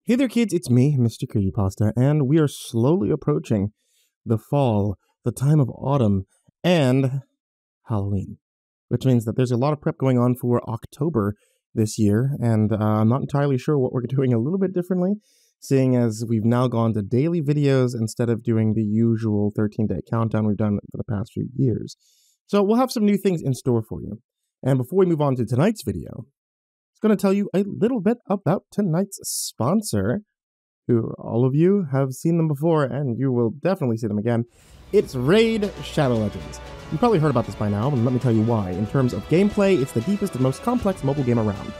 Hey there kids, it's me, MrCreepyPasta, and we are slowly approaching the fall, the time of autumn, and Halloween. Which means that there's a lot of prep going on for October this year, and I'm not entirely sure what we're doing a little bit differently, seeing as we've now gone to daily videos instead of doing the usual 13-day countdown we've done for the past few years. So we'll have some new things in store for you. And before we move on to tonight's video, I'm going to tell you a little bit about tonight's sponsor, who all of you have seen them before, and you will definitely see them again. It's Raid Shadow Legends. You've probably heard about this by now, and let me tell you why. In terms of gameplay, it's the deepest and most complex mobile game around.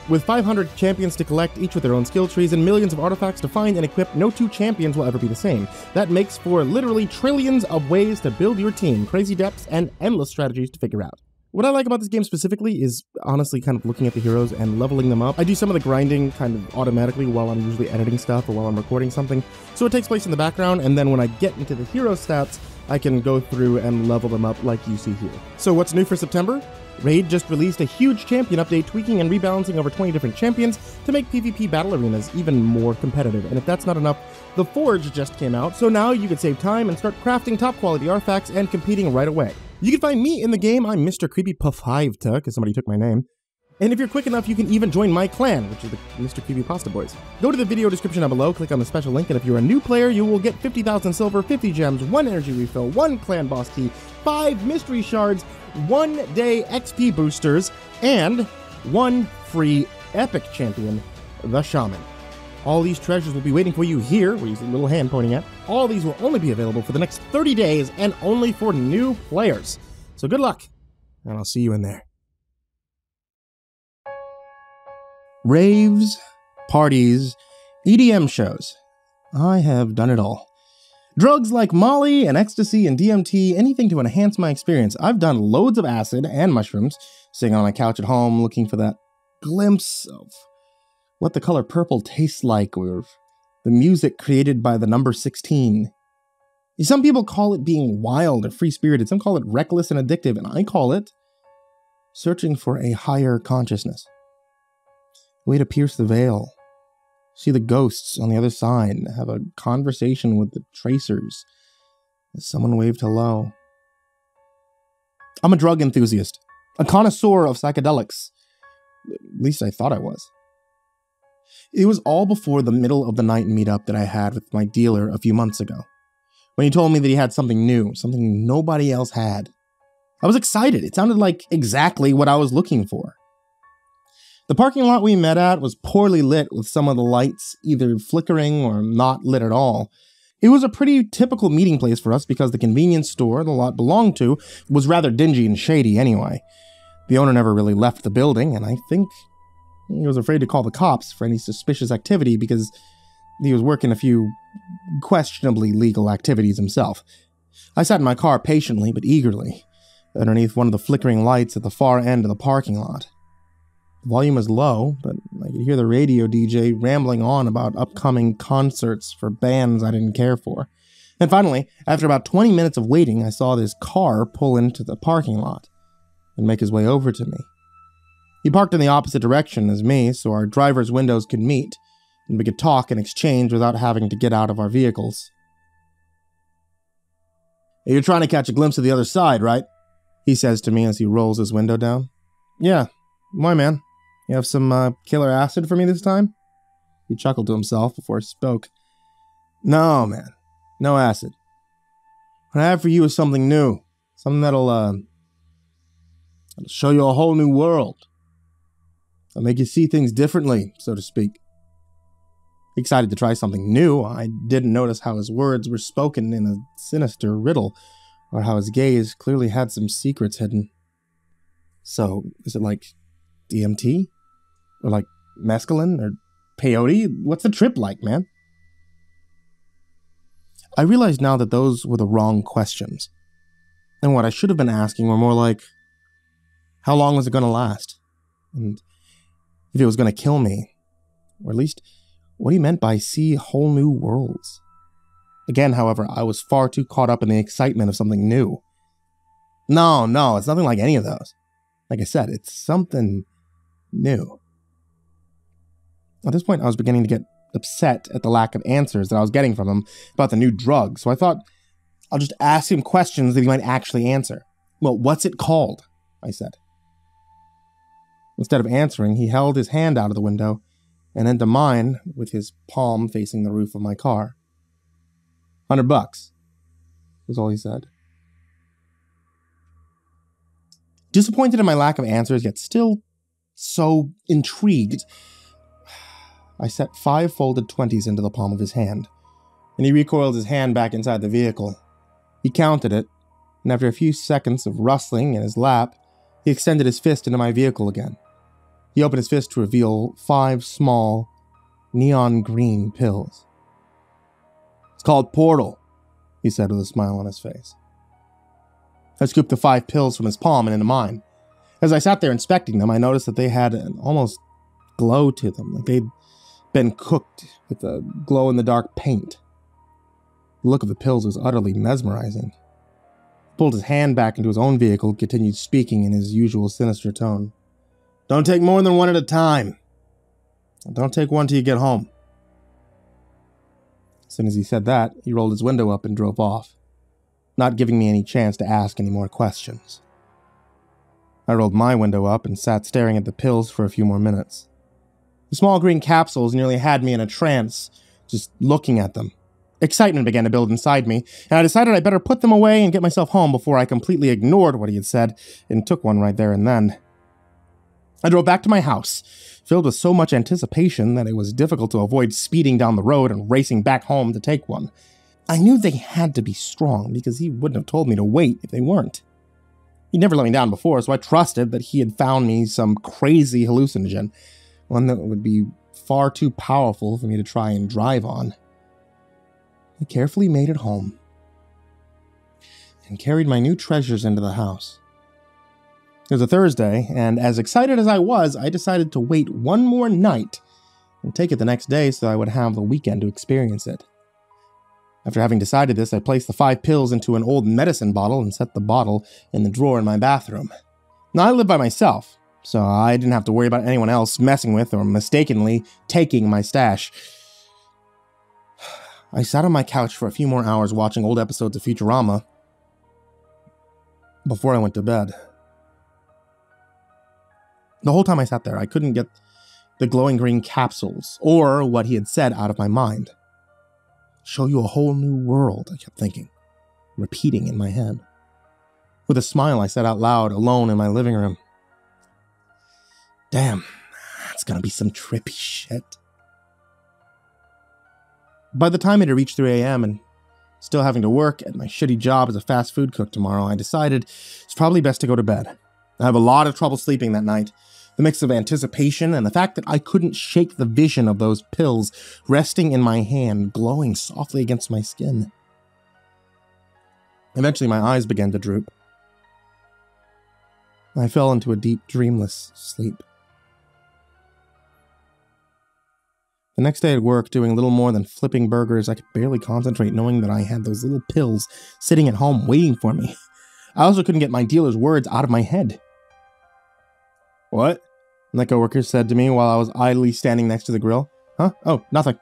With 500 champions to collect, each with their own skill trees, and millions of artifacts to find and equip, no two champions will ever be the same. That makes for literally trillions of ways to build your team, crazy depths, and endless strategies to figure out. What I like about this game specifically is honestly kind of looking at the heroes and leveling them up. I do some of the grinding kind of automatically while I'm usually editing stuff or while I'm recording something, so it takes place in the background, and then when I get into the hero stats, I can go through and level them up like you see here. So what's new for September? Raid just released a huge champion update, tweaking and rebalancing over 20 different champions to make PvP battle arenas even more competitive. And if that's not enough, the Forge just came out, so now you can save time and start crafting top quality artifacts and competing right away. You can find me in the game. I'm MrCreepyPasta, because somebody took my name. And if you're quick enough, you can even join my clan, which is the MrCreepyPasta boys. Go to the video description down below, click on the special link, and if you're a new player, you will get 50,000 silver, 50 gems, 1 energy refill, 1 clan boss key, 5 mystery shards, 1 day XP boosters, and 1 free epic champion, the Shaman. All these treasures will be waiting for you here, where you see the little hand pointing at. All these will only be available for the next 30 days and only for new players. So good luck, and I'll see you in there. Raves, parties, EDM shows. I have done it all. Drugs like Molly and ecstasy and DMT, anything to enhance my experience. I've done loads of acid and mushrooms, sitting on my couch at home looking for that glimpse of what the color purple tastes like, or the music created by the number 16. Some people call it being wild or free-spirited, some call it reckless and addictive, and I call it searching for a higher consciousness. A way to pierce the veil, see the ghosts on the other side, have a conversation with the tracers as someone waved hello. I'm a drug enthusiast, a connoisseur of psychedelics. At least I thought I was. It was all before the middle of the night meetup that I had with my dealer a few months ago, when he told me that he had something new, something nobody else had. I was excited. It sounded like exactly what I was looking for. The parking lot we met at was poorly lit, with some of the lights either flickering or not lit at all. It was a pretty typical meeting place for us because the convenience store the lot belonged to was rather dingy and shady anyway. The owner never really left the building, and I think he was afraid to call the cops for any suspicious activity because he was working a few questionably legal activities himself. I sat in my car patiently but eagerly, underneath one of the flickering lights at the far end of the parking lot. The volume was low, but I could hear the radio DJ rambling on about upcoming concerts for bands I didn't care for. And finally, after about 20 minutes of waiting, I saw this car pull into the parking lot and make his way over to me. He parked in the opposite direction as me, so our driver's windows could meet, and we could talk and exchange without having to get out of our vehicles. "Hey, you're trying to catch a glimpse of the other side, right?" he says to me as he rolls his window down. "Yeah. Why, man? You have some killer acid for me this time?" He chuckled to himself before he spoke. "No, man. No acid. What I have for you is something new. Something that'll show you a whole new world. It'll make you see things differently, so to speak." Excited to try something new, I didn't notice how his words were spoken in a sinister riddle, or how his gaze clearly had some secrets hidden. "So, is it like DMT? Or like mescaline? Or peyote? What's the trip like, man?" I realized now that those were the wrong questions. And what I should have been asking were more like, how long was it going to last? And if it was going to kill me, or at least what he meant by see whole new worlds. Again, however, I was far too caught up in the excitement of something new. No, it's nothing like any of those. Like I said, it's something new. At this point, I was beginning to get upset at the lack of answers that I was getting from him about the new drug, so I thought I'll just ask him questions that he might actually answer. Well, what's it called? I said. Instead of answering, he held his hand out of the window and into mine with his palm facing the roof of my car. $100, was all he said. Disappointed in my lack of answers, yet still so intrigued, I set 5 folded 20s into the palm of his hand, and he recoiled his hand back inside the vehicle. He counted it, and after a few seconds of rustling in his lap, he extended his fist into my vehicle again. He opened his fist to reveal 5 small, neon green pills. It's called Portal, he said with a smile on his face. I scooped the 5 pills from his palm and into mine. As I sat there inspecting them, I noticed that they had an almost glow to them, like they'd been cooked with a glow-in-the-dark paint. The look of the pills was utterly mesmerizing. He pulled his hand back into his own vehicle and continued speaking in his usual sinister tone. Don't take more than 1 at a time. Don't take 1 till you get home. As soon as he said that, he rolled his window up and drove off, not giving me any chance to ask any more questions. I rolled my window up and sat staring at the pills for a few more minutes. The small green capsules nearly had me in a trance, just looking at them. Excitement began to build inside me, and I decided I better put them away and get myself home before I completely ignored what he had said and took one right there and then. I drove back to my house, filled with so much anticipation that it was difficult to avoid speeding down the road and racing back home to take one. I knew they had to be strong because he wouldn't have told me to wait if they weren't. He'd never let me down before, so I trusted that he had found me some crazy hallucinogen, one that would be far too powerful for me to try and drive on. I carefully made it home and carried my new treasures into the house. It was a Thursday, and as excited as I was, I decided to wait 1 more night and take it the next day so I would have the weekend to experience it. After having decided this, I placed the 5 pills into an old medicine bottle and set the bottle in the drawer in my bathroom. Now, I live by myself, so I didn't have to worry about anyone else messing with or mistakenly taking my stash. I sat on my couch for a few more hours watching old episodes of Futurama before I went to bed. The whole time I sat there, I couldn't get the glowing green capsules or what he had said out of my mind. Show you a whole new world, I kept thinking, repeating in my head. With a smile, I said out loud, alone in my living room, "Damn, that's gonna be some trippy shit." By the time it had reached 3 a.m. and still having to work at my shitty job as a fast food cook tomorrow, I decided it's probably best to go to bed. I have a lot of trouble sleeping that night. The mix of anticipation and the fact that I couldn't shake the vision of those pills resting in my hand, glowing softly against my skin. Eventually, my eyes began to droop. I fell into a deep, dreamless sleep. The next day at work, doing little more than flipping burgers, I could barely concentrate knowing that I had those little pills sitting at home waiting for me. I also couldn't get my dealer's words out of my head. "What?" my coworker said to me while I was idly standing next to the grill. "Huh? Oh, nothing."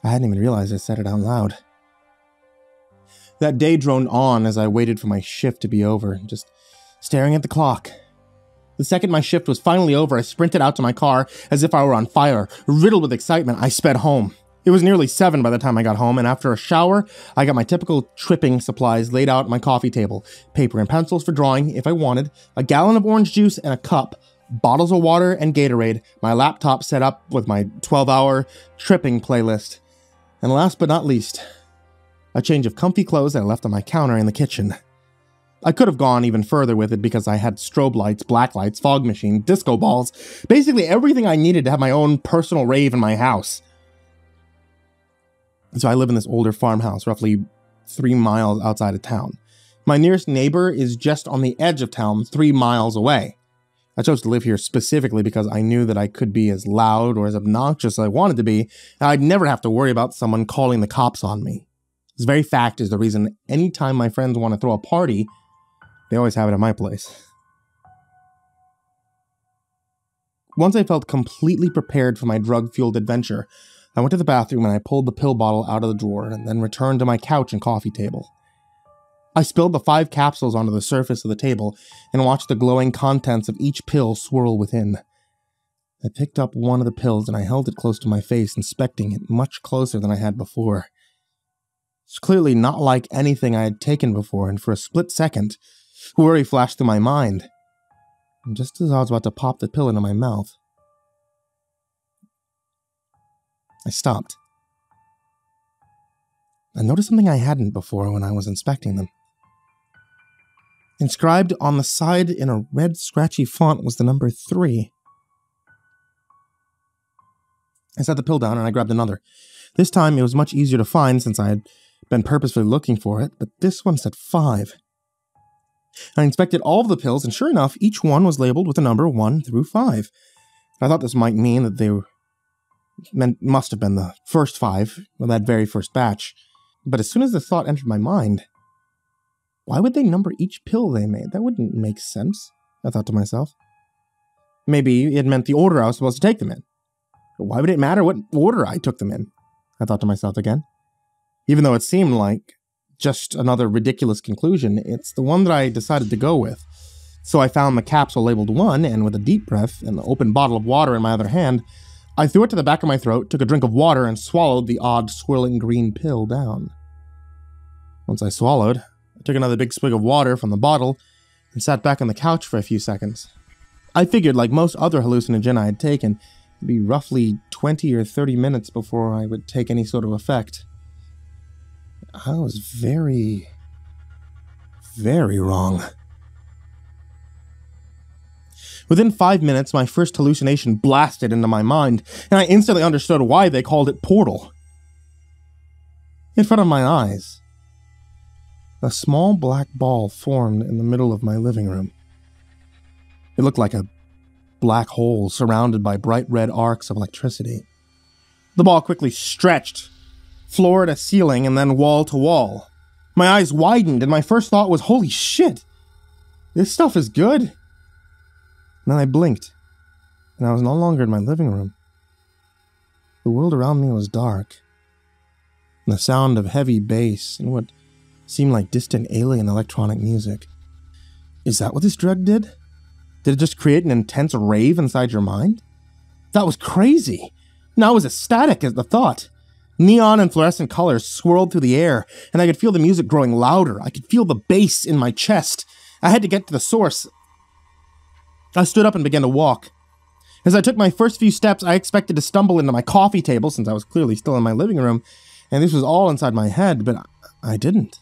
I hadn't even realized I said it out loud. That day droned on as I waited for my shift to be over, just staring at the clock. The second my shift was finally over, I sprinted out to my car as if I were on fire. Riddled with excitement, I sped home. It was nearly 7 by the time I got home, and after a shower, I got my typical tripping supplies laid out at my coffee table. Paper and pencils for drawing, if I wanted, a gallon of orange juice and a cup, bottles of water and Gatorade, my laptop set up with my 12-hour tripping playlist. And last but not least, a change of comfy clothes that I left on my counter in the kitchen. I could have gone even further with it because I had strobe lights, black lights, fog machine, disco balls, basically everything I needed to have my own personal rave in my house. So I live in this older farmhouse, roughly 3 miles outside of town. My nearest neighbor is just on the edge of town, 3 miles away. I chose to live here specifically because I knew that I could be as loud or as obnoxious as I wanted to be, and I'd never have to worry about someone calling the cops on me. This very fact is the reason anytime my friends want to throw a party, they always have it at my place. Once I felt completely prepared for my drug-fueled adventure, I went to the bathroom and I pulled the pill bottle out of the drawer and then returned to my couch and coffee table. I spilled the 5 capsules onto the surface of the table and watched the glowing contents of each pill swirl within. I picked up one of the pills and I held it close to my face, inspecting it much closer than I had before. It's clearly not like anything I had taken before, and for a split second, worry flashed through my mind. And just as I was about to pop the pill into my mouth, I stopped. I noticed something I hadn't before when I was inspecting them. Inscribed on the side in a red scratchy font was the number 3. I set the pill down and I grabbed another. This time it was much easier to find since I had been purposefully looking for it, but this one said 5. I inspected all of the pills, and sure enough, each one was labeled with the number 1 through 5. I thought this might mean that they must have been the first 5, or that very first batch. But as soon as the thought entered my mind, why would they number each pill they made? That wouldn't make sense, I thought to myself. Maybe it meant the order I was supposed to take them in. But why would it matter what order I took them in? I thought to myself again. Even though it seemed like just another ridiculous conclusion, it's the one that I decided to go with. So I found the capsule labeled 1, and with a deep breath and the open bottle of water in my other hand, I threw it to the back of my throat, took a drink of water, and swallowed the odd swirling green pill down. Once I swallowed, I took another big swig of water from the bottle and sat back on the couch for a few seconds. I figured, like most other hallucinogen I had taken, it'd be roughly 20 or 30 minutes before I would take any sort of effect. I was very, very wrong. Within 5 minutes, my first hallucination blasted into my mind, and I instantly understood why they called it Portal. In front of my eyes, a small black ball formed in the middle of my living room. It looked like a black hole surrounded by bright red arcs of electricity. The ball quickly stretched, floor to ceiling, and then wall to wall. My eyes widened, and my first thought was, holy shit, this stuff is good. And then I blinked, and I was no longer in my living room. The world around me was dark, and the sound of heavy bass and what seemed like distant alien electronic music. Is that what this drug did? Did it just create an intense rave inside your mind? That was crazy. And I was ecstatic at the thought. Neon and fluorescent colors swirled through the air, and I could feel the music growing louder. I could feel the bass in my chest. I had to get to the source. I stood up and began to walk. As I took my first few steps, I expected to stumble into my coffee table, since I was clearly still in my living room, and this was all inside my head, but I didn't.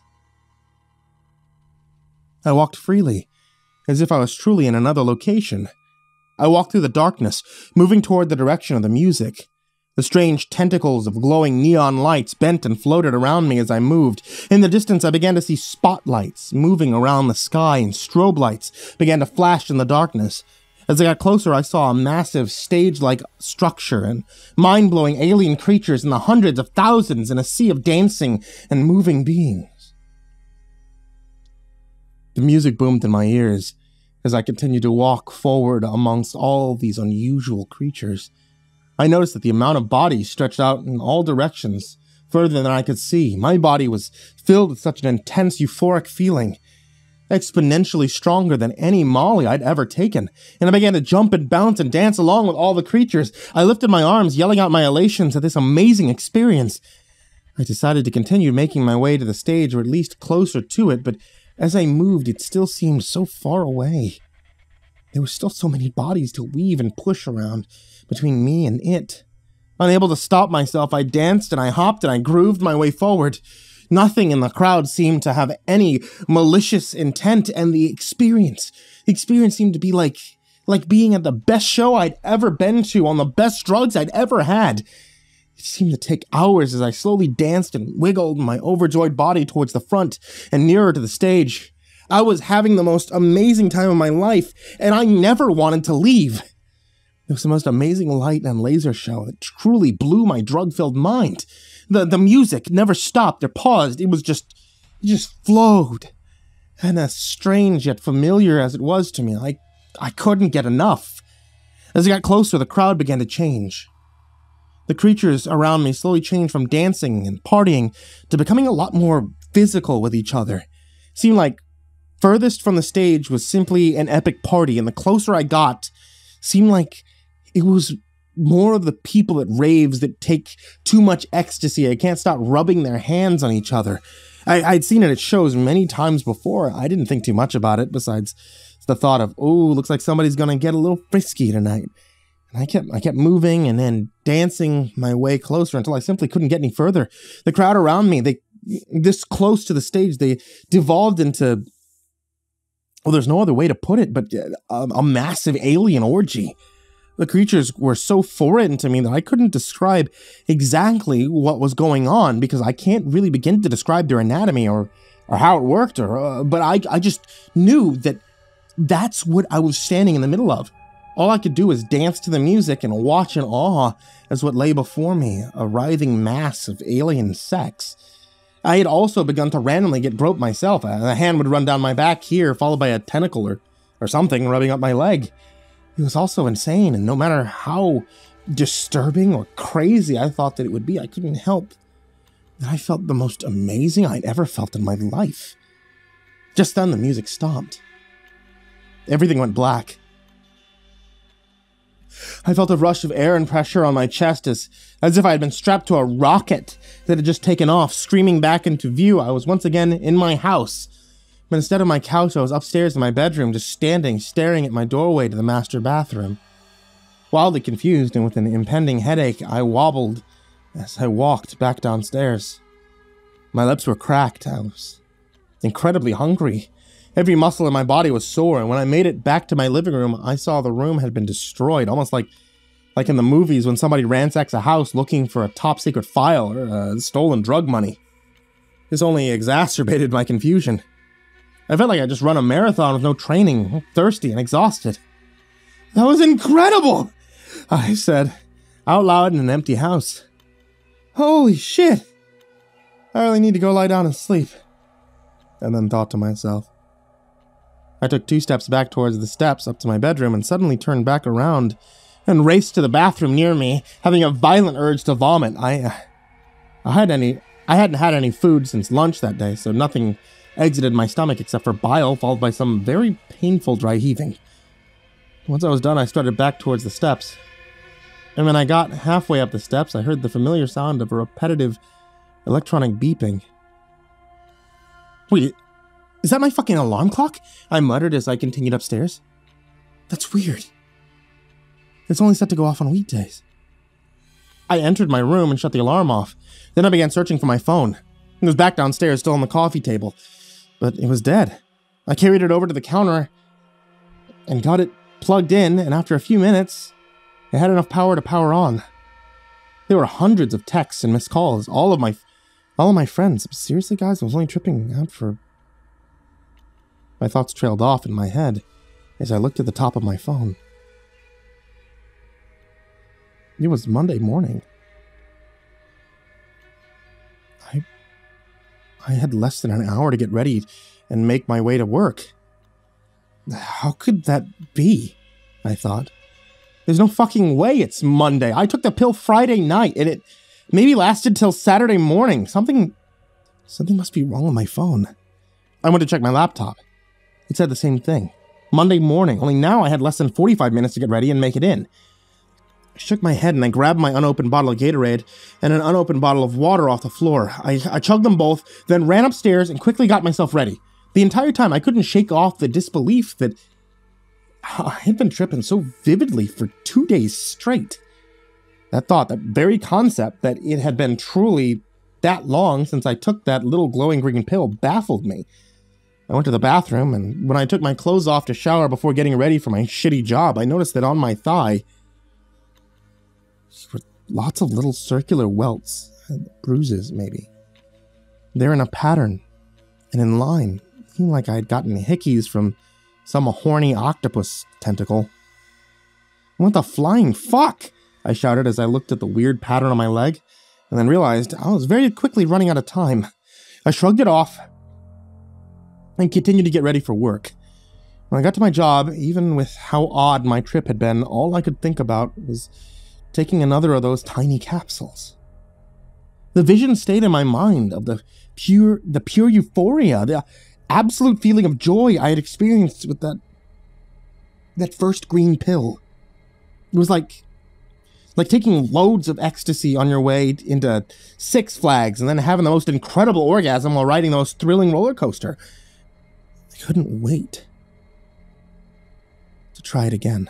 I walked freely, as if I was truly in another location. I walked through the darkness, moving toward the direction of the music. The strange tentacles of glowing neon lights bent and floated around me as I moved. In the distance, I began to see spotlights moving around the sky, and strobe lights began to flash in the darkness. As I got closer, I saw a massive stage-like structure and mind-blowing alien creatures in the hundreds of thousands in a sea of dancing and moving beings. The music boomed in my ears as I continued to walk forward amongst all these unusual creatures. I noticed that the amount of bodies stretched out in all directions, further than I could see. My body was filled with such an intense euphoric feeling, exponentially stronger than any Molly I'd ever taken, and I began to jump and bounce and dance along with all the creatures. I lifted my arms, yelling out my elations at this amazing experience. I decided to continue making my way to the stage, or at least closer to it, but as I moved, it still seemed so far away. There were still so many bodies to weave and push around between me and it. Unable to stop myself, I danced and I hopped and I grooved my way forward. Nothing in the crowd seemed to have any malicious intent, and the experience seemed to be like being at the best show I'd ever been to, on the best drugs I'd ever had. It seemed to take hours as I slowly danced and wiggled my overjoyed body towards the front and nearer to the stage. I was having the most amazing time of my life, and I never wanted to leave. It was the most amazing light and laser show that truly blew my drug-filled mind. The music never stopped or paused. It just flowed. And as strange yet familiar as it was to me, I couldn't get enough. As I got closer, the crowd began to change. The creatures around me slowly changed from dancing and partying to becoming a lot more physical with each other. It seemed like furthest from the stage was simply an epic party, and the closer I got, seemed like it was more of the people at raves that take too much ecstasy. I can't stop rubbing their hands on each other. I'd seen it at shows many times before. I didn't think too much about it, besides the thought of, oh, looks like somebody's gonna get a little frisky tonight. And I kept moving and then dancing my way closer until I simply couldn't get any further. The crowd around me, this close to the stage, they devolved into, well, there's no other way to put it, but a massive alien orgy. The creatures were so foreign to me that I couldn't describe exactly what was going on, because I can't really begin to describe their anatomy or how it worked, but I just knew that that's what I was standing in the middle of. All I could do was dance to the music and watch in awe as what lay before me, a writhing mass of alien sex. I had also begun to randomly get groped myself. A hand would run down my back here, followed by a tentacle or something rubbing up my leg. It was also insane, and no matter how disturbing or crazy I thought that it would be, I couldn't help that I felt the most amazing I'd ever felt in my life. Just then, the music stopped. Everything went black. I felt a rush of air and pressure on my chest as if I had been strapped to a rocket that had just taken off. Screaming back into view, I was once again in my house. But instead of my couch, I was upstairs in my bedroom, just standing, staring at my doorway to the master bathroom. Wildly confused and with an impending headache, I wobbled as I walked back downstairs. My lips were cracked. I was incredibly hungry. Every muscle in my body was sore, and when I made it back to my living room, I saw the room had been destroyed, almost like in the movies when somebody ransacks a house looking for a top-secret file or stolen drug money. This only exacerbated my confusion. I felt like I just run a marathon with no training, thirsty and exhausted. "That was incredible!" I said, out loud in an empty house. "Holy shit! I really need to go lie down and sleep." And then thought to myself. I took 2 steps back towards the steps up to my bedroom and suddenly turned back around and raced to the bathroom near me, having a violent urge to vomit. I hadn't had any food since lunch that day, so nothing exited my stomach except for bile, followed by some very painful dry heaving. Once I was done, I started back towards the steps. And when I got halfway up the steps, I heard the familiar sound of a repetitive electronic beeping. "Wait, is that my fucking alarm clock?" I muttered as I continued upstairs. "That's weird. It's only set to go off on weekdays." I entered my room and shut the alarm off. Then I began searching for my phone. It was back downstairs, still on the coffee table, but it was dead. I carried it over to the counter and got it plugged in, and after a few minutes, it had enough power to power on. There were hundreds of texts and missed calls, all of my friends. Seriously, guys, I was only tripping out for... My thoughts trailed off in my head as I looked at the top of my phone. It was Monday morning. I had less than an hour to get ready and make my way to work. How could that be? I thought. There's no fucking way it's Monday. I took the pill Friday night, and it maybe lasted till Saturday morning. Something must be wrong with my phone. I went to check my laptop. It said the same thing. Monday morning, only now I had less than 45 minutes to get ready and make it in. I shook my head and I grabbed my unopened bottle of Gatorade and an unopened bottle of water off the floor. I chugged them both, then ran upstairs and quickly got myself ready. The entire time I couldn't shake off the disbelief that I had been tripping so vividly for 2 days straight. That thought, that very concept that it had been truly that long since I took that little glowing green pill baffled me. I went to the bathroom, and when I took my clothes off to shower before getting ready for my shitty job, I noticed that on my thigh were lots of little circular welts, bruises maybe. They're in a pattern and in line. It seemed like I had gotten hickeys from some horny octopus tentacle. "What the flying fuck?" I shouted as I looked at the weird pattern on my leg, and then realized I was very quickly running out of time. I shrugged it off and continued to get ready for work. When I got to my job, even with how odd my trip had been, all I could think about was taking another of those tiny capsules. The vision stayed in my mind of the pure euphoria, the absolute feeling of joy I had experienced with that first green pill. It was like taking loads of ecstasy on your way into Six Flags and then having the most incredible orgasm while riding the most thrilling roller coaster. I couldn't wait to try it again.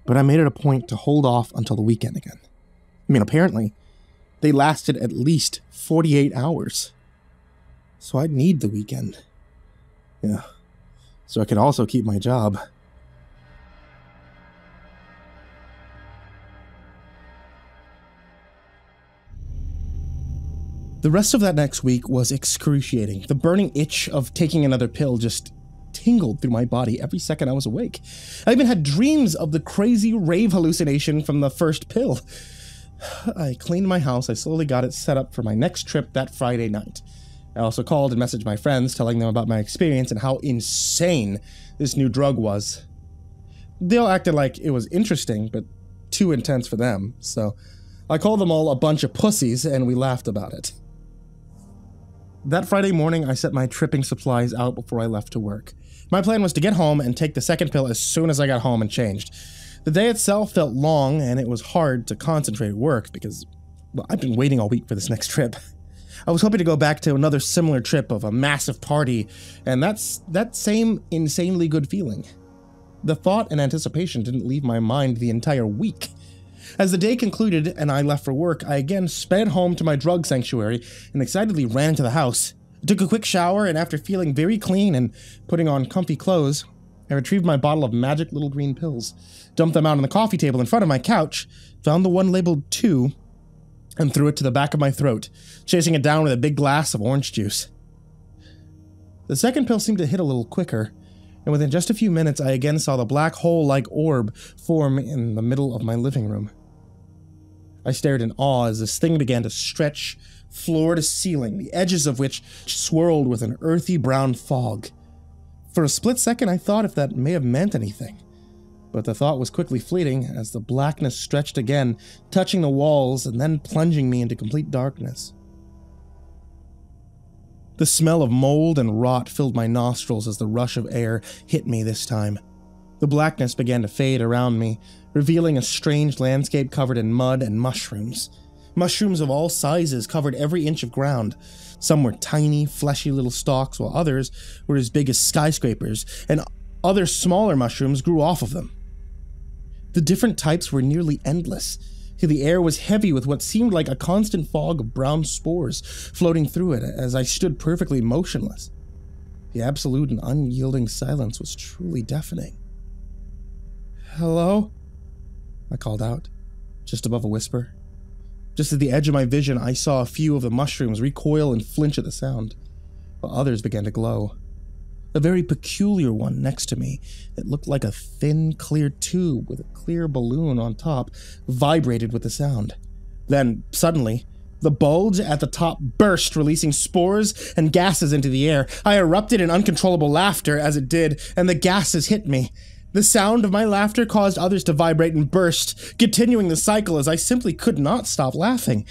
But I made it a point to hold off until the weekend again. I mean, apparently, they lasted at least 48 hours. So I'd need the weekend. Yeah. So I could also keep my job. The rest of that next week was excruciating. The burning itch of taking another pill just tingled through my body every second I was awake. I even had dreams of the crazy rave hallucination from the first pill. I cleaned my house. I slowly got it set up for my next trip that Friday night. I also called and messaged my friends, telling them about my experience and how insane this new drug was. They all acted like it was interesting, but too intense for them, so I called them all a bunch of pussies, and we laughed about it. That Friday morning, I set my tripping supplies out before I left to work. My plan was to get home and take the second pill as soon as I got home and changed. The day itself felt long, and it was hard to concentrate at work because, well, I've been waiting all week for this next trip. I was hoping to go back to another similar trip of a massive party, and that's that same insanely good feeling. The thought and anticipation didn't leave my mind the entire week. As the day concluded and I left for work, I again sped home to my drug sanctuary and excitedly ran into the house. I took a quick shower, and after feeling very clean and putting on comfy clothes, I retrieved my bottle of magic little green pills, dumped them out on the coffee table in front of my couch, found the one labeled 2, and threw it to the back of my throat, chasing it down with a big glass of orange juice. The second pill seemed to hit a little quicker, and within just a few minutes I again saw the black hole-like orb form in the middle of my living room. I stared in awe as this thing began to stretch floor to ceiling, the edges of which swirled with an earthy brown fog. For a split second I thought if that may have meant anything, but the thought was quickly fleeting as the blackness stretched again, touching the walls and then plunging me into complete darkness. The smell of mold and rot filled my nostrils as the rush of air hit me this time. The blackness began to fade around me, revealing a strange landscape covered in mud and mushrooms. Mushrooms of all sizes covered every inch of ground. Some were tiny, fleshy little stalks, while others were as big as skyscrapers, and other smaller mushrooms grew off of them. The different types were nearly endless. The air was heavy with what seemed like a constant fog of brown spores floating through it as I stood perfectly motionless. The absolute and unyielding silence was truly deafening. "Hello?" I called out, just above a whisper. Just at the edge of my vision, I saw a few of the mushrooms recoil and flinch at the sound, while others began to glow. A very peculiar one next to me that looked like a thin, clear tube with a clear balloon on top vibrated with the sound. Then, suddenly, the bulge at the top burst, releasing spores and gases into the air. I erupted in uncontrollable laughter as it did, and the gases hit me. The sound of my laughter caused others to vibrate and burst, continuing the cycle as I simply could not stop laughing.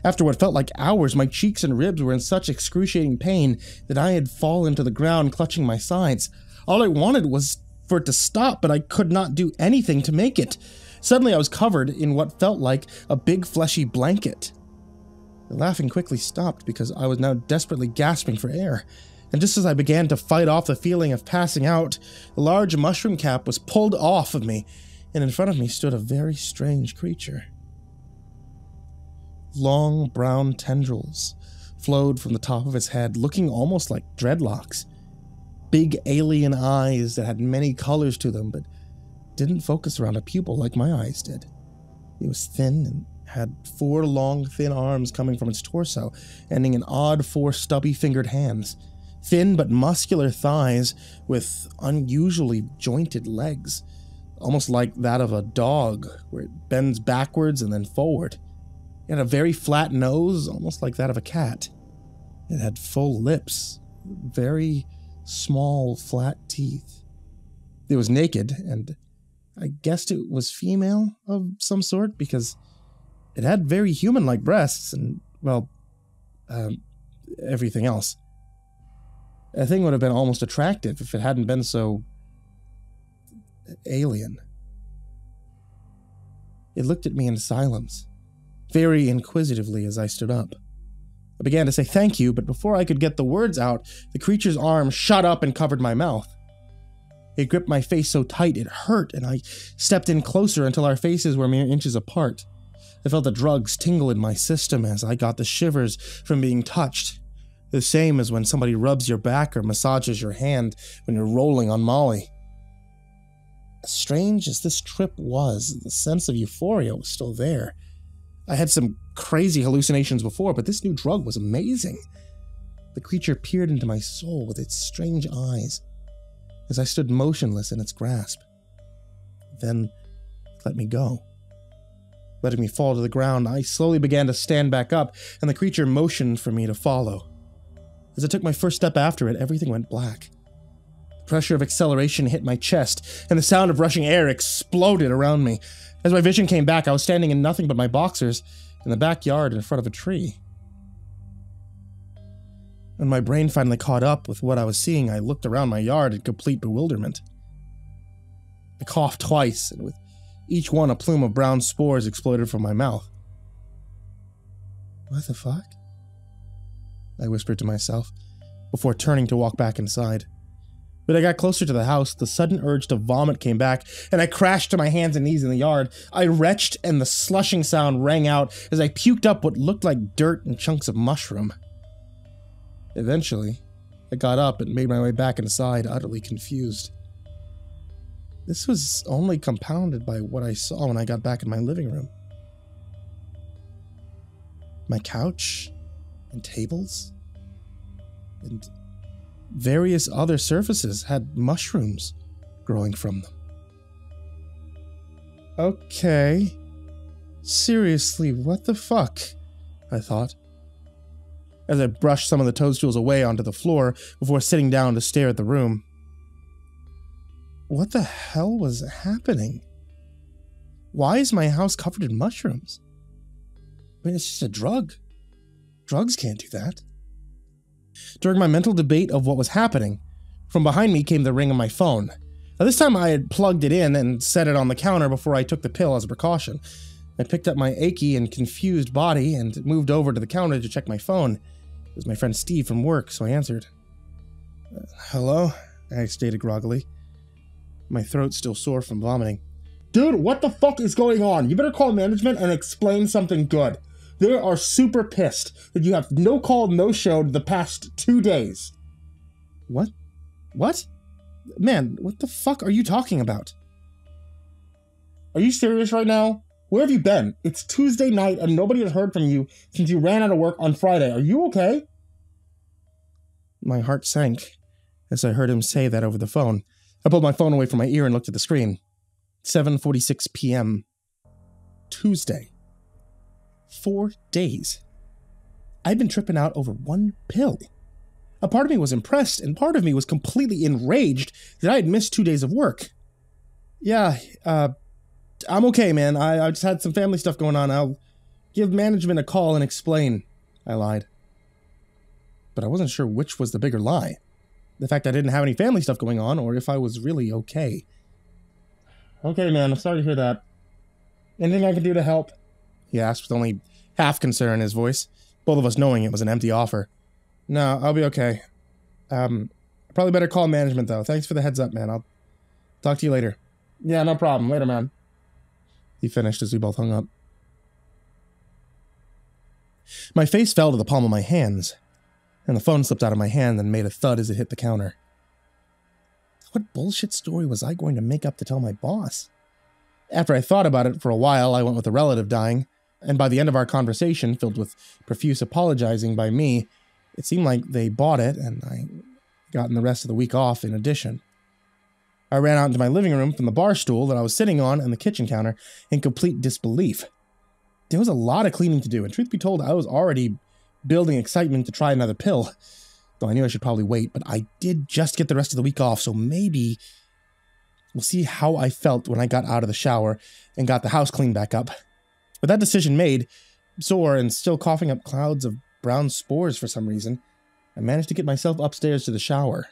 After what felt like hours, my cheeks and ribs were in such excruciating pain that I had fallen to the ground, clutching my sides. All I wanted was for it to stop, but I could not do anything to make it. Suddenly I was covered in what felt like a big fleshy blanket. The laughing quickly stopped because I was now desperately gasping for air. And just as I began to fight off the feeling of passing out, a large mushroom cap was pulled off of me, and in front of me stood a very strange creature. Long brown tendrils flowed from the top of its head, looking almost like dreadlocks. Big alien eyes that had many colors to them, but didn't focus around a pupil like my eyes did. It was thin and had 4 long, thin arms coming from its torso, ending in odd 4 stubby-fingered hands. Thin but muscular thighs with unusually jointed legs, almost like that of a dog, where it bends backwards and then forward. It had a very flat nose, almost like that of a cat. It had full lips, very small, flat teeth. It was naked, and I guessed it was female of some sort because it had very human-like breasts and, well, everything else. The thing would have been almost attractive if it hadn't been so alien. It looked at me in silence, very inquisitively as I stood up. I began to say thank you, but before I could get the words out, the creature's arm shot up and covered my mouth. It gripped my face so tight it hurt, and I stepped in closer until our faces were mere inches apart. I felt the drugs tingle in my system as I got the shivers from being touched, the same as when somebody rubs your back or massages your hand when you're rolling on Molly. As strange as this trip was, the sense of euphoria was still there. I had some crazy hallucinations before, but this new drug was amazing. The creature peered into my soul with its strange eyes as I stood motionless in its grasp. Then it let me go. Letting me fall to the ground, I slowly began to stand back up, and the creature motioned for me to follow. As I took my first step after it, everything went black. The pressure of acceleration hit my chest, and the sound of rushing air exploded around me. As my vision came back, I was standing in nothing but my boxers in the backyard in front of a tree. When my brain finally caught up with what I was seeing, I looked around my yard in complete bewilderment. I coughed twice, and with each one a plume of brown spores exploded from my mouth. What the fuck? I whispered to myself, before turning to walk back inside. When I got closer to the house, the sudden urge to vomit came back, and I crashed to my hands and knees in the yard. I retched, and the slushing sound rang out as I puked up what looked like dirt and chunks of mushroom. Eventually, I got up and made my way back inside, utterly confused. This was only compounded by what I saw when I got back in my living room. My couch, and tables, and various other surfaces had mushrooms growing from them. Okay. Seriously, what the fuck? I thought, as I brushed some of the toadstools away onto the floor before sitting down to stare at the room. What the hell was happening? Why is my house covered in mushrooms? I mean, it's just a drug. Drugs can't do that. During my mental debate of what was happening, from behind me came the ring of my phone. Now, this time I had plugged it in and set it on the counter before I took the pill as a precaution. I picked up my achy and confused body and moved over to the counter to check my phone. It was my friend Steve from work, so I answered. Hello? I stated groggily, my throat still sore from vomiting. Dude, what the fuck is going on? You better call management and explain something good. They are super pissed that you have no call, no show the past 2 days. What? What? Man, what the fuck are you talking about? Are you serious right now? Where have you been? It's Tuesday night and nobody has heard from you since you ran out of work on Friday. Are you okay? My heart sank as I heard him say that over the phone. I pulled my phone away from my ear and looked at the screen. 7:46 p.m. Tuesday. 4 days. I'd been tripping out over one pill. A part of me was impressed, and part of me was completely enraged that I had missed 2 days of work. Yeah, I'm okay, man. I just had some family stuff going on. I'll give management a call and explain, I lied. But I wasn't sure which was the bigger lie. The fact I didn't have any family stuff going on, or if I was really okay. Okay, man, I'm sorry to hear that. Anything I can do to help? He asked with only half concern in his voice, both of us knowing it was an empty offer. No, I'll be okay. Probably better call management, though. Thanks for the heads up, man. I'll talk to you later. Yeah, no problem. Later, man. He finished as we both hung up. My face fell to the palm of my hands, and the phone slipped out of my hand and made a thud as it hit the counter. What bullshit story was I going to make up to tell my boss? After I thought about it for a while, I went with a relative dying, and by the end of our conversation, filled with profuse apologizing by me, it seemed like they bought it, and I gotten the rest of the week off in addition. I ran out into my living room from the bar stool that I was sitting on and the kitchen counter in complete disbelief. There was a lot of cleaning to do, and truth be told, I was already building excitement to try another pill. Though I knew I should probably wait, but I did just get the rest of the week off, so maybe we'll see how I felt when I got out of the shower and got the house cleaned back up. With that decision made, sore and still coughing up clouds of brown spores for some reason, I managed to get myself upstairs to the shower.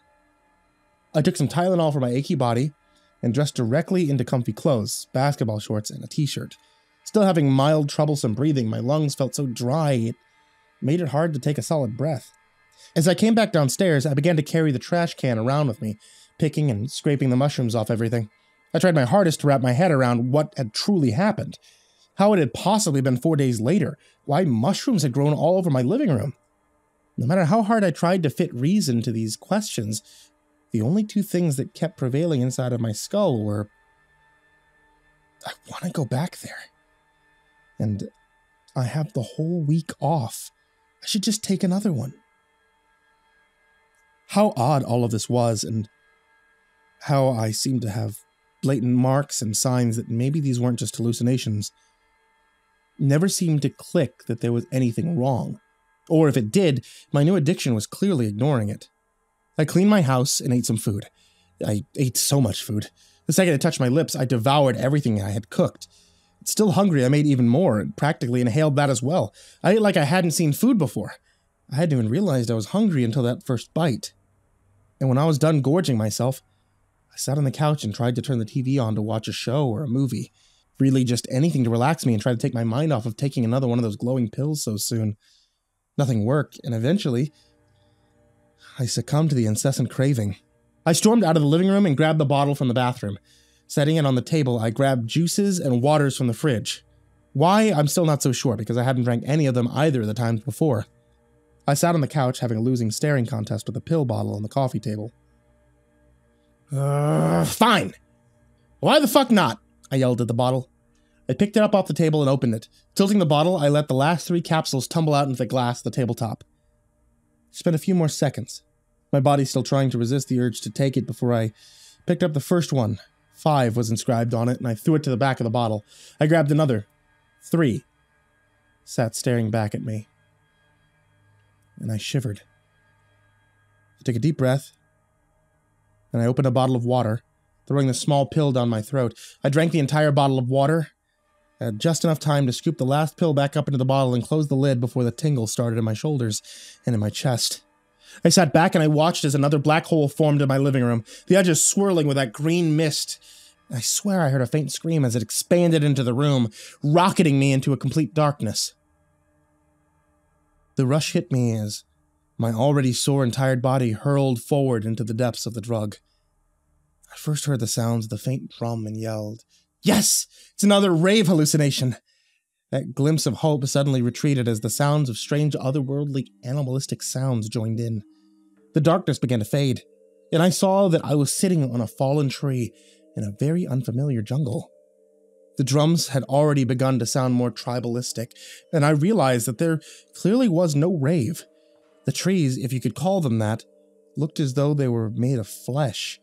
I took some Tylenol for my achy body and dressed directly into comfy clothes, basketball shorts, and a t-shirt. Still having mild, troublesome breathing, my lungs felt so dry it made it hard to take a solid breath. As I came back downstairs, I began to carry the trash can around with me, picking and scraping the mushrooms off everything. I tried my hardest to wrap my head around what had truly happened. How it had possibly been 4 days later. Why mushrooms had grown all over my living room. No matter how hard I tried to fit reason to these questions, the only two things that kept prevailing inside of my skull were, I want to go back there. And I have the whole week off. I should just take another one. How odd all of this was, and how I seemed to have blatant marks and signs that maybe these weren't just hallucinations, never seemed to click that there was anything wrong. Or if it did, my new addiction was clearly ignoring it. I cleaned my house and ate some food. I ate so much food. The second it touched my lips, I devoured everything I had cooked. Still hungry, I made even more, and practically inhaled that as well. I ate like I hadn't seen food before. I hadn't even realized I was hungry until that first bite. And when I was done gorging myself, I sat on the couch and tried to turn the TV on to watch a show or a movie. Really just anything to relax me and try to take my mind off of taking another one of those glowing pills so soon. Nothing worked, and eventually, I succumbed to the incessant craving. I stormed out of the living room and grabbed the bottle from the bathroom. Setting it on the table, I grabbed juices and waters from the fridge. Why, I'm still not so sure, because I hadn't drank any of them either of the times before. I sat on the couch having a losing staring contest with a pill bottle on the coffee table. Fine! Why the fuck not? I yelled at the bottle. I picked it up off the table and opened it. Tilting the bottle, I let the last 3 capsules tumble out into the glass at the tabletop. Spent a few more seconds, my body still trying to resist the urge to take it before I picked up the first one. 5 was inscribed on it, and I threw it to the back of the bottle. I grabbed another. 3. Sat staring back at me. And I shivered. I took a deep breath, and I opened a bottle of water, throwing the small pill down my throat. I drank the entire bottle of water. I had just enough time to scoop the last pill back up into the bottle and close the lid before the tingle started in my shoulders and in my chest. I sat back and I watched as another black hole formed in my living room, the edges swirling with that green mist. I swear I heard a faint scream as it expanded into the room, rocketing me into a complete darkness. The rush hit me as my already sore and tired body hurled forward into the depths of the drug. I first heard the sounds of the faint drum and yelled, "Yes! It's another rave hallucination!" That glimpse of hope suddenly retreated as the sounds of strange otherworldly animalistic sounds joined in. The darkness began to fade, and I saw that I was sitting on a fallen tree in a very unfamiliar jungle. The drums had already begun to sound more tribalistic, and I realized that there clearly was no rave. The trees, if you could call them that, looked as though they were made of flesh.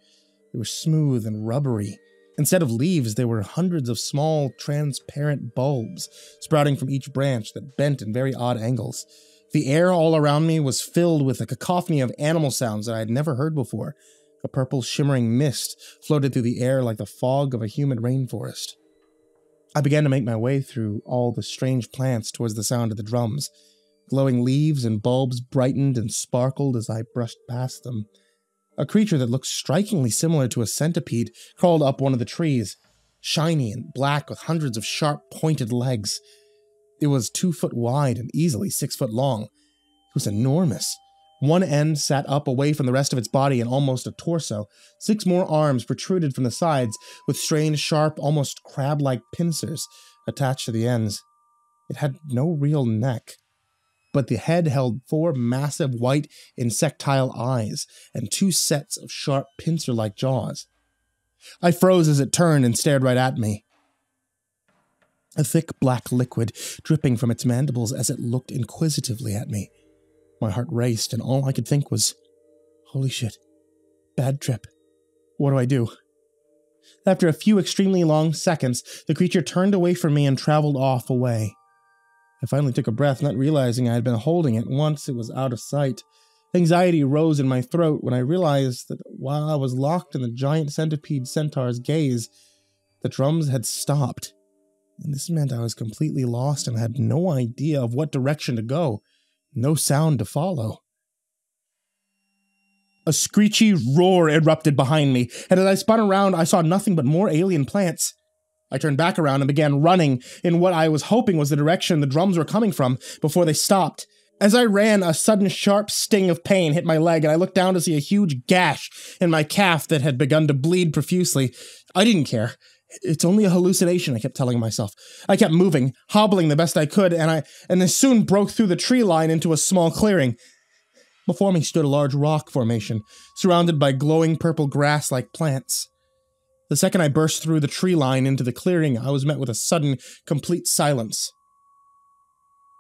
They were smooth and rubbery. Instead of leaves, there were hundreds of small, transparent bulbs sprouting from each branch that bent in very odd angles. The air all around me was filled with a cacophony of animal sounds that I had never heard before. A purple shimmering mist floated through the air like the fog of a humid rainforest. I began to make my way through all the strange plants towards the sound of the drums. Glowing leaves and bulbs brightened and sparkled as I brushed past them. A creature that looked strikingly similar to a centipede crawled up one of the trees, shiny and black with hundreds of sharp, pointed legs. It was 2 foot wide and easily 6 foot long. It was enormous. One end sat up away from the rest of its body and almost a torso. 6 more arms protruded from the sides, with strange, sharp, almost crab-like pincers attached to the ends. It had no real neck, but the head held 4 massive white insectile eyes and 2 sets of sharp pincer-like jaws. I froze as it turned and stared right at me. A thick black liquid dripping from its mandibles as it looked inquisitively at me. My heart raced, and all I could think was, holy shit, bad trip. What do I do? After a few extremely long seconds, the creature turned away from me and traveled off away. I finally took a breath, not realizing I had been holding it once it was out of sight. Anxiety rose in my throat when I realized that while I was locked in the giant centipede centaur's gaze, the drums had stopped. And this meant I was completely lost and had no idea of what direction to go, no sound to follow. A screechy roar erupted behind me, and as I spun around, I saw nothing but more alien plants. I turned back around and began running in what I was hoping was the direction the drums were coming from before they stopped. As I ran, a sudden sharp sting of pain hit my leg, and I looked down to see a huge gash in my calf that had begun to bleed profusely. I didn't care. It's only a hallucination, I kept telling myself. I kept moving, hobbling the best I could, and I soon broke through the tree line into a small clearing. Before me stood a large rock formation, surrounded by glowing purple grass-like plants. The second I burst through the tree line into the clearing, I was met with a sudden, complete silence.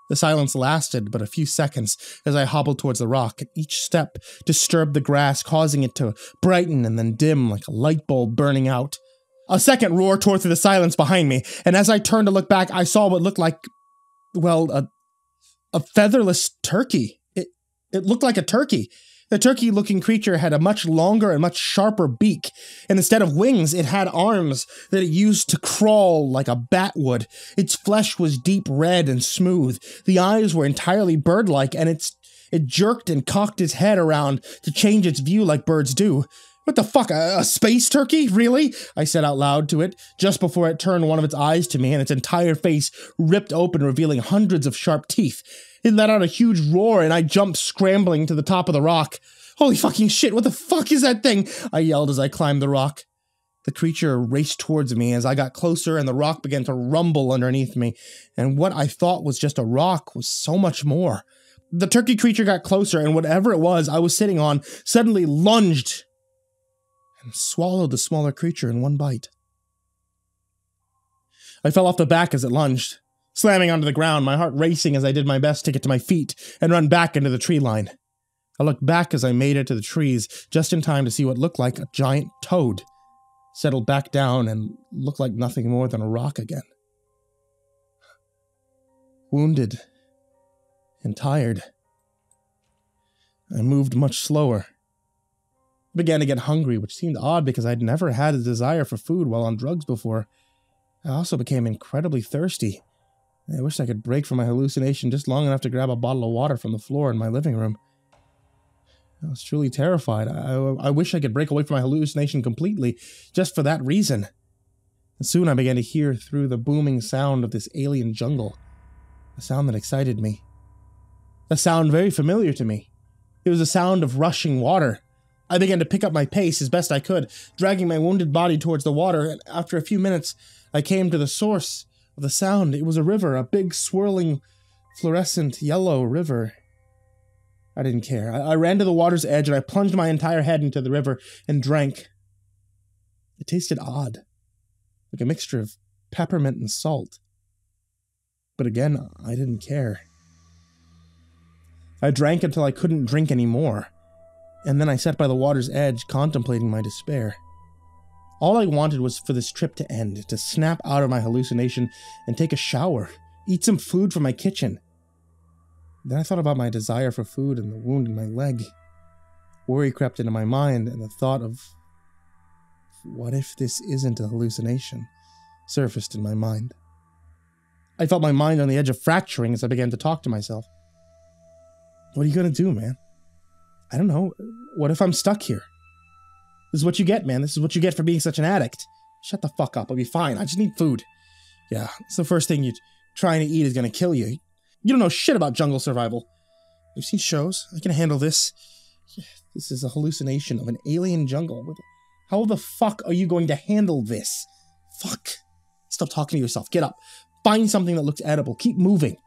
The silence lasted but a few seconds as I hobbled towards the rock, and each step disturbed the grass, causing it to brighten and then dim like a light bulb burning out. A second roar tore through the silence behind me, and as I turned to look back, I saw what looked like, well, a featherless turkey. It looked like a turkey. The turkey-looking creature had a much longer and much sharper beak, and instead of wings, it had arms that it used to crawl like a bat would. Its flesh was deep red and smooth. The eyes were entirely bird-like, and it jerked and cocked its head around to change its view like birds do. What the fuck, a space turkey? Really? I said out loud to it, just before it turned one of its eyes to me and its entire face ripped open, revealing hundreds of sharp teeth. It let out a huge roar and I jumped scrambling to the top of the rock. Holy fucking shit, what the fuck is that thing? I yelled as I climbed the rock. The creature raced towards me as I got closer and the rock began to rumble underneath me, and what I thought was just a rock was so much more. The turkey creature got closer and whatever it was I was sitting on suddenly lunged and swallowed the smaller creature in one bite. I fell off the back as it lunged, slamming onto the ground, my heart racing as I did my best to get to my feet and run back into the tree line. I looked back as I made it to the trees, just in time to see what looked like a giant toad settle back down and look like nothing more than a rock again. Wounded and tired, I moved much slower. I began to get hungry, which seemed odd because I'd never had a desire for food while on drugs before. I also became incredibly thirsty. I wished I could break from my hallucination just long enough to grab a bottle of water from the floor in my living room. I was truly terrified. I wish I could break away from my hallucination completely, just for that reason. And soon I began to hear through the booming sound of this alien jungle, a sound that excited me. A sound very familiar to me. It was a sound of rushing water. I began to pick up my pace as best I could, dragging my wounded body towards the water, and after a few minutes, I came to the source of the sound. It was a river, a big, swirling, fluorescent yellow river. I didn't care. I ran to the water's edge, and I plunged my entire head into the river and drank. It tasted odd, like a mixture of peppermint and salt. But again, I didn't care. I drank until I couldn't drink anymore, and then I sat by the water's edge, contemplating my despair. All I wanted was for this trip to end, to snap out of my hallucination and take a shower, eat some food from my kitchen. Then I thought about my desire for food and the wound in my leg. Worry crept into my mind, and the thought of, what if this isn't a hallucination, surfaced in my mind. I felt my mind on the edge of fracturing as I began to talk to myself. What are you gonna do, man? I don't know. What if I'm stuck here? This is what you get, man. This is what you get for being such an addict. Shut the fuck up. I'll be fine. I just need food. Yeah, it's the first thing you're trying to eat is gonna kill you. You don't know shit about jungle survival. You've seen shows. I can handle this. This is a hallucination of an alien jungle. How the fuck are you going to handle this? Fuck. Stop talking to yourself. Get up. Find something that looks edible. Keep moving.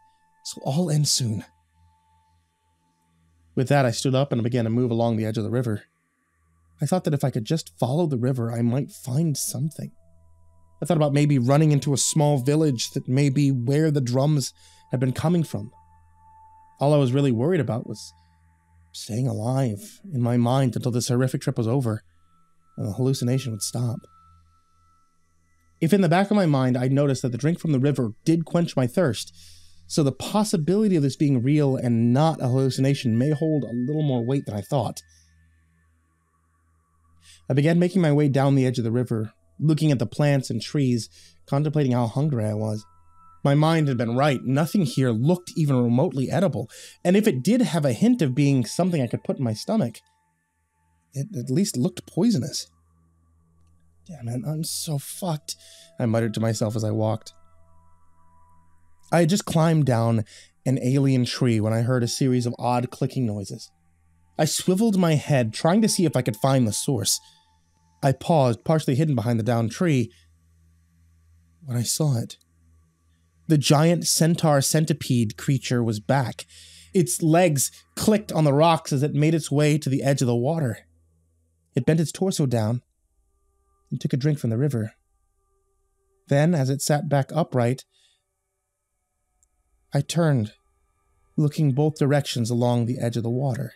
This will all end soon. With that, I stood up and began to move along the edge of the river. I thought that if I could just follow the river, I might find something. I thought about maybe running into a small village that may be where the drums had been coming from. All I was really worried about was staying alive in my mind until this horrific trip was over and the hallucination would stop. If in the back of my mind I'd noticed that the drink from the river did quench my thirst, so the possibility of this being real and not a hallucination may hold a little more weight than I thought. I began making my way down the edge of the river, looking at the plants and trees, contemplating how hungry I was. My mind had been right. Nothing here looked even remotely edible, and if it did have a hint of being something I could put in my stomach, it at least looked poisonous. Damn it, I'm so fucked, I muttered to myself as I walked. I had just climbed down an alien tree when I heard a series of odd clicking noises. I swiveled my head, trying to see if I could find the source. I paused, partially hidden behind the downed tree, when I saw it. The giant centaur centipede creature was back. Its legs clicked on the rocks as it made its way to the edge of the water. It bent its torso down and took a drink from the river. Then, as it sat back upright, I turned, looking both directions along the edge of the water.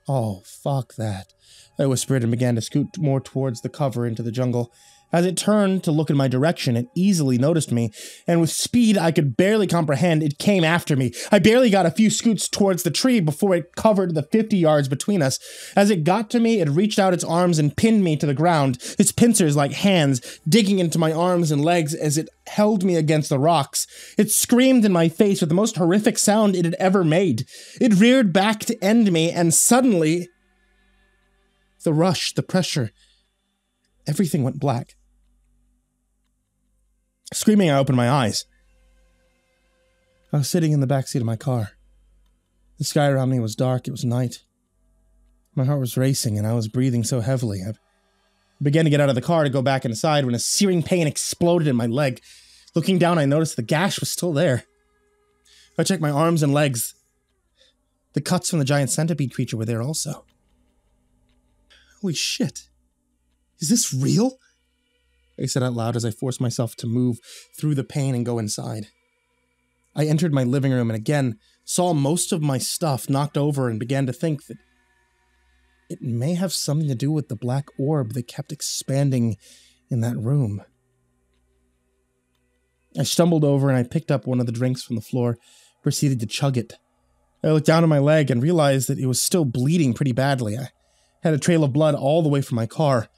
Oh, fuck that, I whispered and began to scoot more towards the cover into the jungle. As it turned to look in my direction, it easily noticed me, and with speed I could barely comprehend, it came after me. I barely got a few scoots towards the tree before it covered the 50 yards between us. As it got to me, it reached out its arms and pinned me to the ground, its pincers like hands digging into my arms and legs as it held me against the rocks. It screamed in my face with the most horrific sound it had ever made. It reared back to end me, and suddenly, the rush, the pressure, everything went black. Screaming, I opened my eyes. I was sitting in the backseat of my car. The sky around me was dark. It was night. My heart was racing, and I was breathing so heavily. I began to get out of the car to go back inside when a searing pain exploded in my leg. Looking down, I noticed the gash was still there. I checked my arms and legs. The cuts from the giant centipede creature were there also. Holy shit. Is this real? I said out loud as I forced myself to move through the pain and go inside. I entered my living room and again saw most of my stuff knocked over and began to think that it may have something to do with the black orb that kept expanding in that room. I stumbled over and I picked up one of the drinks from the floor, proceeded to chug it. I looked down at my leg and realized that it was still bleeding pretty badly. I had a trail of blood all the way from my car.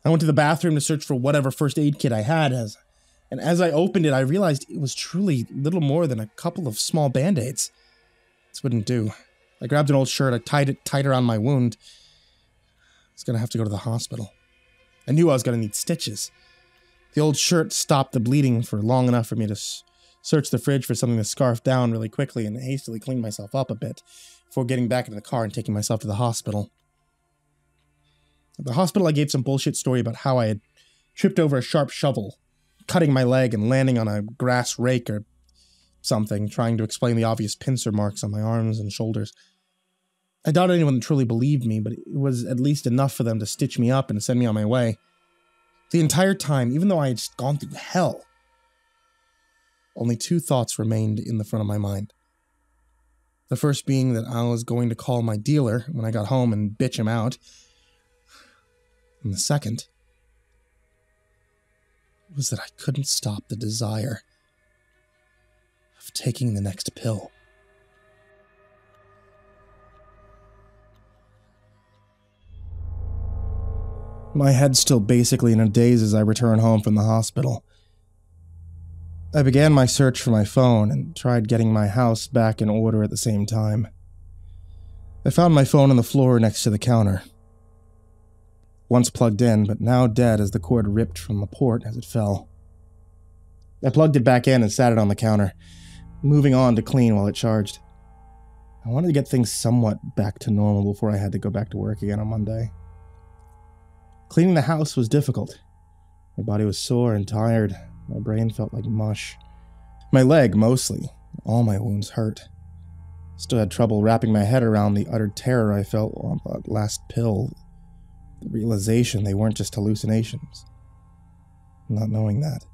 I went to the bathroom to search for whatever first aid kit I had, and as I opened it, I realized it was truly little more than a couple of small band-aids. This wouldn't do. I grabbed an old shirt, I tied it tight around my wound. I was going to have to go to the hospital. I knew I was going to need stitches. The old shirt stopped the bleeding for long enough for me to search the fridge for something to scarf down really quickly and hastily clean myself up a bit before getting back into the car and taking myself to the hospital. At the hospital, I gave some bullshit story about how I had tripped over a sharp shovel, cutting my leg and landing on a grass rake or something, trying to explain the obvious pincer marks on my arms and shoulders. I doubt anyone truly believed me, but it was at least enough for them to stitch me up and send me on my way. The entire time, even though I had just gone through hell, only two thoughts remained in the front of my mind. The first being that I was going to call my dealer when I got home and bitch him out. And the second was that I couldn't stop the desire of taking the next pill. My head's still basically in a daze as I return home from the hospital. I began my search for my phone and tried getting my house back in order at the same time. I found my phone on the floor next to the counter. Once plugged in, but now dead as the cord ripped from the port as it fell. I plugged it back in and sat it on the counter, moving on to clean while it charged. I wanted to get things somewhat back to normal before I had to go back to work again on Monday. Cleaning the house was difficult. My body was sore and tired. My brain felt like mush. My leg, mostly. All my wounds hurt. Still had trouble wrapping my head around the utter terror I felt on that last pill. The realization they weren't just hallucinations. Not knowing that.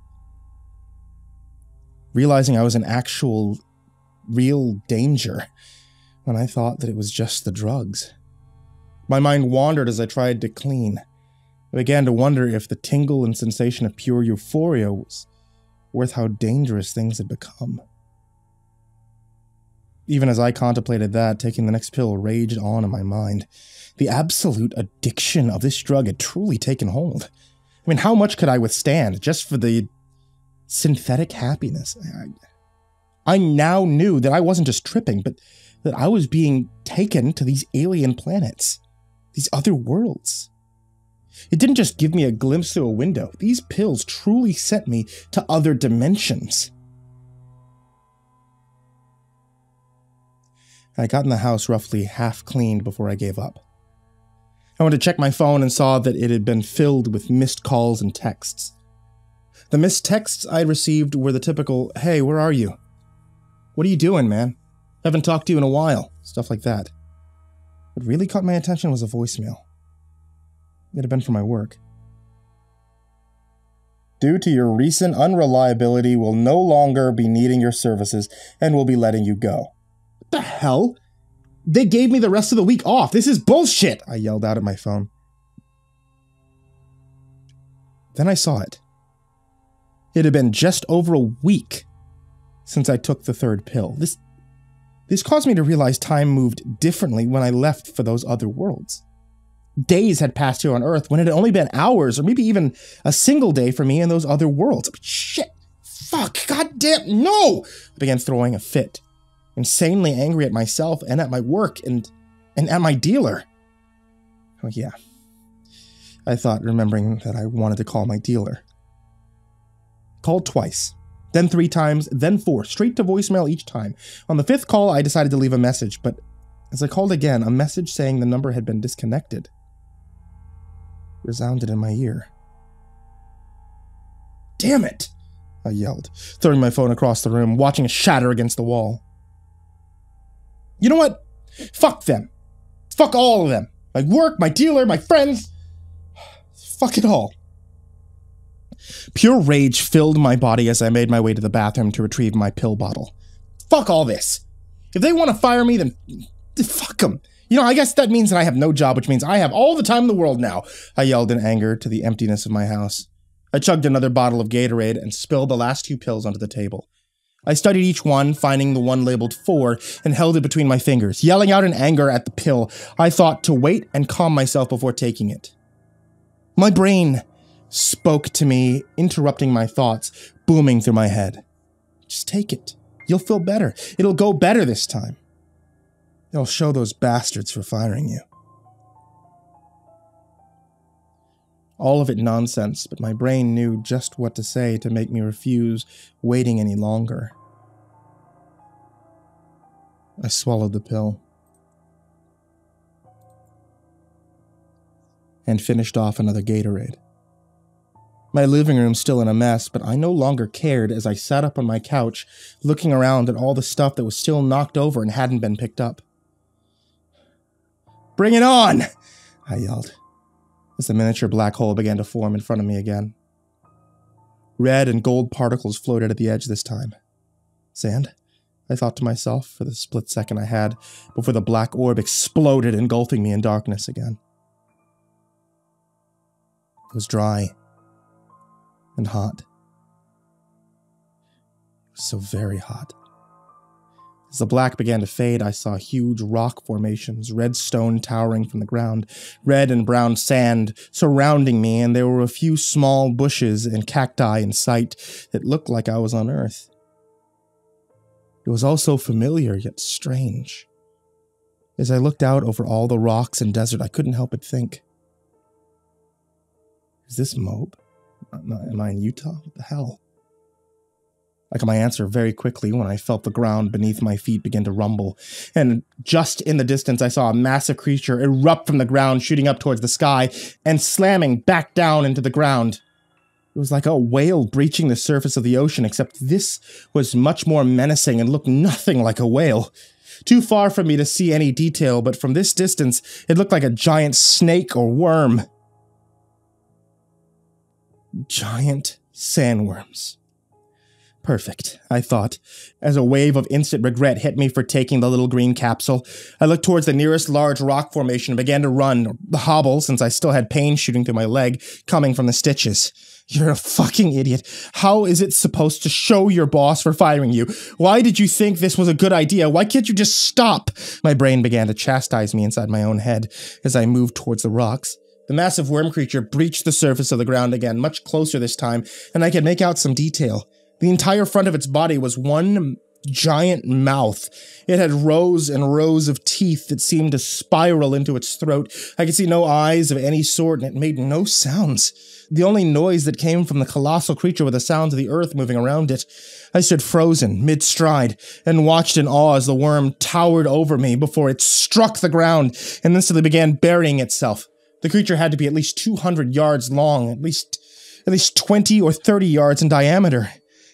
Realizing I was in actual, real danger when I thought that it was just the drugs. My mind wandered as I tried to clean. I began to wonder if the tingle and sensation of pure euphoria was worth how dangerous things had become. Even as I contemplated that, taking the next pill raged on in my mind. The absolute addiction of this drug had truly taken hold. I mean, how much could I withstand just for the synthetic happiness? I now knew that I wasn't just tripping, but that I was being taken to these alien planets, these other worlds. It didn't just give me a glimpse through a window. These pills truly sent me to other dimensions. I got in the house roughly half cleaned before I gave up. I went to check my phone and saw that it had been filled with missed calls and texts. The missed texts I received were the typical, "Hey, where are you? What are you doing, man? Haven't talked to you in a while." Stuff like that. What really caught my attention was a voicemail. It had been from my work. "Due to your recent unreliability, we'll no longer be needing your services and we'll be letting you go." What the hell? They gave me the rest of the week off. This is bullshit, I yelled out at my phone. Then I saw it. It had been just over a week since I took the third pill. This caused me to realize time moved differently when I left for those other worlds. Days had passed here on Earth when it had only been hours or maybe even a single day for me in those other worlds. Shit! Fuck! Goddamn! No! I began throwing a fit, insanely angry at myself and at my work and at my dealer. Oh yeah. I thought, remembering that I wanted to call my dealer. Called twice, then 3 times, then 4, straight to voicemail each time. On the 5th call, I decided to leave a message, but as I called again, a message saying the number had been disconnected resounded in my ear. "Damn it!" I yelled, throwing my phone across the room, watching it shatter against the wall. You know what? Fuck them. Fuck all of them. My work, my dealer, my friends. Fuck it all. Pure rage filled my body as I made my way to the bathroom to retrieve my pill bottle. Fuck all this. If they want to fire me, then fuck them. You know, I guess that means that I have no job, which means I have all the time in the world now, I yelled in anger to the emptiness of my house. I chugged another bottle of Gatorade and spilled the last 2 pills onto the table. I studied each one, finding the one labeled 4, and held it between my fingers. Yelling out in anger at the pill, I thought to wait and calm myself before taking it. My brain spoke to me, interrupting my thoughts, booming through my head. Just take it. You'll feel better. It'll go better this time. It'll show those bastards for firing you. All of it nonsense, but my brain knew just what to say to make me refuse waiting any longer. I swallowed the pill and finished off another Gatorade. My living room still in a mess, but I no longer cared as I sat up on my couch, looking around at all the stuff that was still knocked over and hadn't been picked up. "Bring it on!" I yelled, as the miniature black hole began to form in front of me again. Red and gold particles floated at the edge this time. Sand, I thought to myself for the split second I had before the black orb exploded, engulfing me in darkness again. It was dry and hot. It was so very hot. As the black began to fade, I saw huge rock formations, red stone towering from the ground, red and brown sand surrounding me, and there were a few small bushes and cacti in sight that looked like I was on Earth. It was all so familiar, yet strange. As I looked out over all the rocks and desert, I couldn't help but think, is this Moab? Am I in Utah? What the hell? I got my answer very quickly when I felt the ground beneath my feet begin to rumble, and just in the distance I saw a massive creature erupt from the ground, shooting up towards the sky and slamming back down into the ground. It was like a whale breaching the surface of the ocean, except this was much more menacing and looked nothing like a whale. Too far for me to see any detail, but from this distance it looked like a giant snake or worm. Giant sandworms. Perfect, I thought, as a wave of instant regret hit me for taking the little green capsule. I looked towards the nearest large rock formation and began to run, or hobble, since I still had pain shooting through my leg, coming from the stitches. You're a fucking idiot. How is it supposed to show your boss for firing you? Why did you think this was a good idea? Why can't you just stop? My brain began to chastise me inside my own head as I moved towards the rocks. The massive worm creature breached the surface of the ground again, much closer this time, and I could make out some detail. The entire front of its body was one giant mouth. It had rows and rows of teeth that seemed to spiral into its throat. I could see no eyes of any sort, and it made no sounds. The only noise that came from the colossal creature were the sounds of the earth moving around it. I stood frozen, mid-stride, and watched in awe as the worm towered over me before it struck the ground and instantly began burying itself. The creature had to be at least 200 yards long, at least 20 or 30 yards in diameter.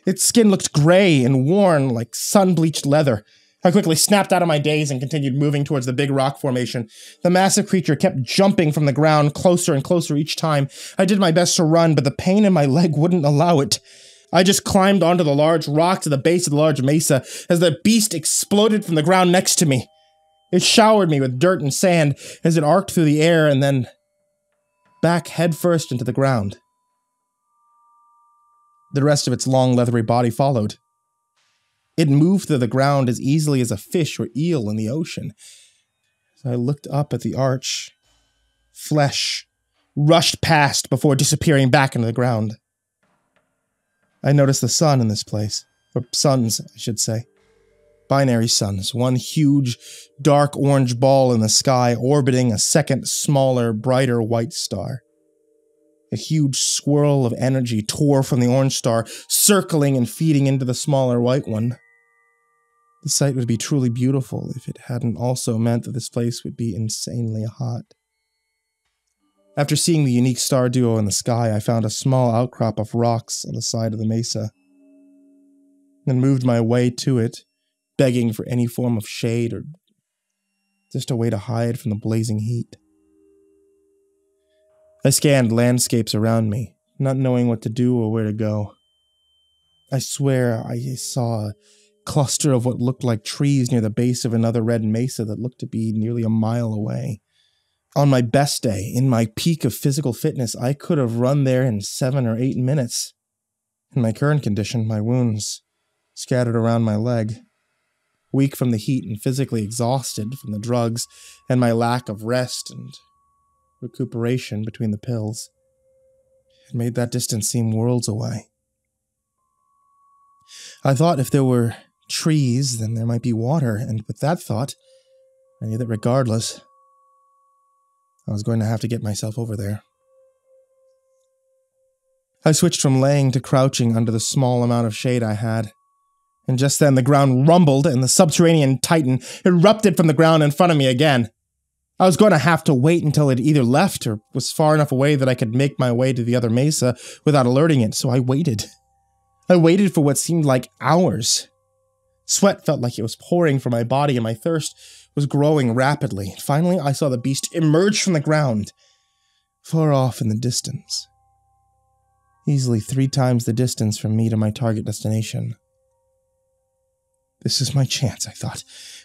Its skin looked gray and worn like sun-bleached leather. I quickly snapped out of my daze and continued moving towards the big rock formation. The massive creature kept jumping from the ground closer and closer each time. I did my best to run, but the pain in my leg wouldn't allow it. I just climbed onto the large rock to the base of the large mesa as the beast exploded from the ground next to me. It showered me with dirt and sand as it arced through the air and then back headfirst into the ground. The rest of its long, leathery body followed. It moved through the ground as easily as a fish or eel in the ocean. As I looked up at the arch, flesh rushed past before disappearing back into the ground. I noticed the sun in this place, or suns, I should say. Binary suns, one huge, dark orange ball in the sky orbiting a second, smaller, brighter white star. A huge swirl of energy tore from the orange star, circling and feeding into the smaller white one. The sight would be truly beautiful if it hadn't also meant that this place would be insanely hot. After seeing the unique star duo in the sky, I found a small outcrop of rocks on the side of the mesa, and moved my way to it, begging for any form of shade or just a way to hide from the blazing heat. I scanned landscapes around me, not knowing what to do or where to go. I swear I saw a cluster of what looked like trees near the base of another red mesa that looked to be nearly a mile away. On my best day, in my peak of physical fitness, I could have run there in 7 or 8 minutes. In my current condition, my wounds scattered around my leg. Weak from the heat and physically exhausted from the drugs and my lack of rest and recuperation between the pills. It made that distance seem worlds away. I thought if there were trees, then there might be water, and with that thought, I knew that regardless, I was going to have to get myself over there. I switched from laying to crouching under the small amount of shade I had, and just then the ground rumbled and the subterranean titan erupted from the ground in front of me again. I was going to have to wait until it either left or was far enough away that I could make my way to the other mesa without alerting it, so I waited. I waited for what seemed like hours. Sweat felt like it was pouring from my body and my thirst was growing rapidly. Finally, I saw the beast emerge from the ground, far off in the distance. Easily 3 times the distance from me to my target destination. This is my chance, I thought,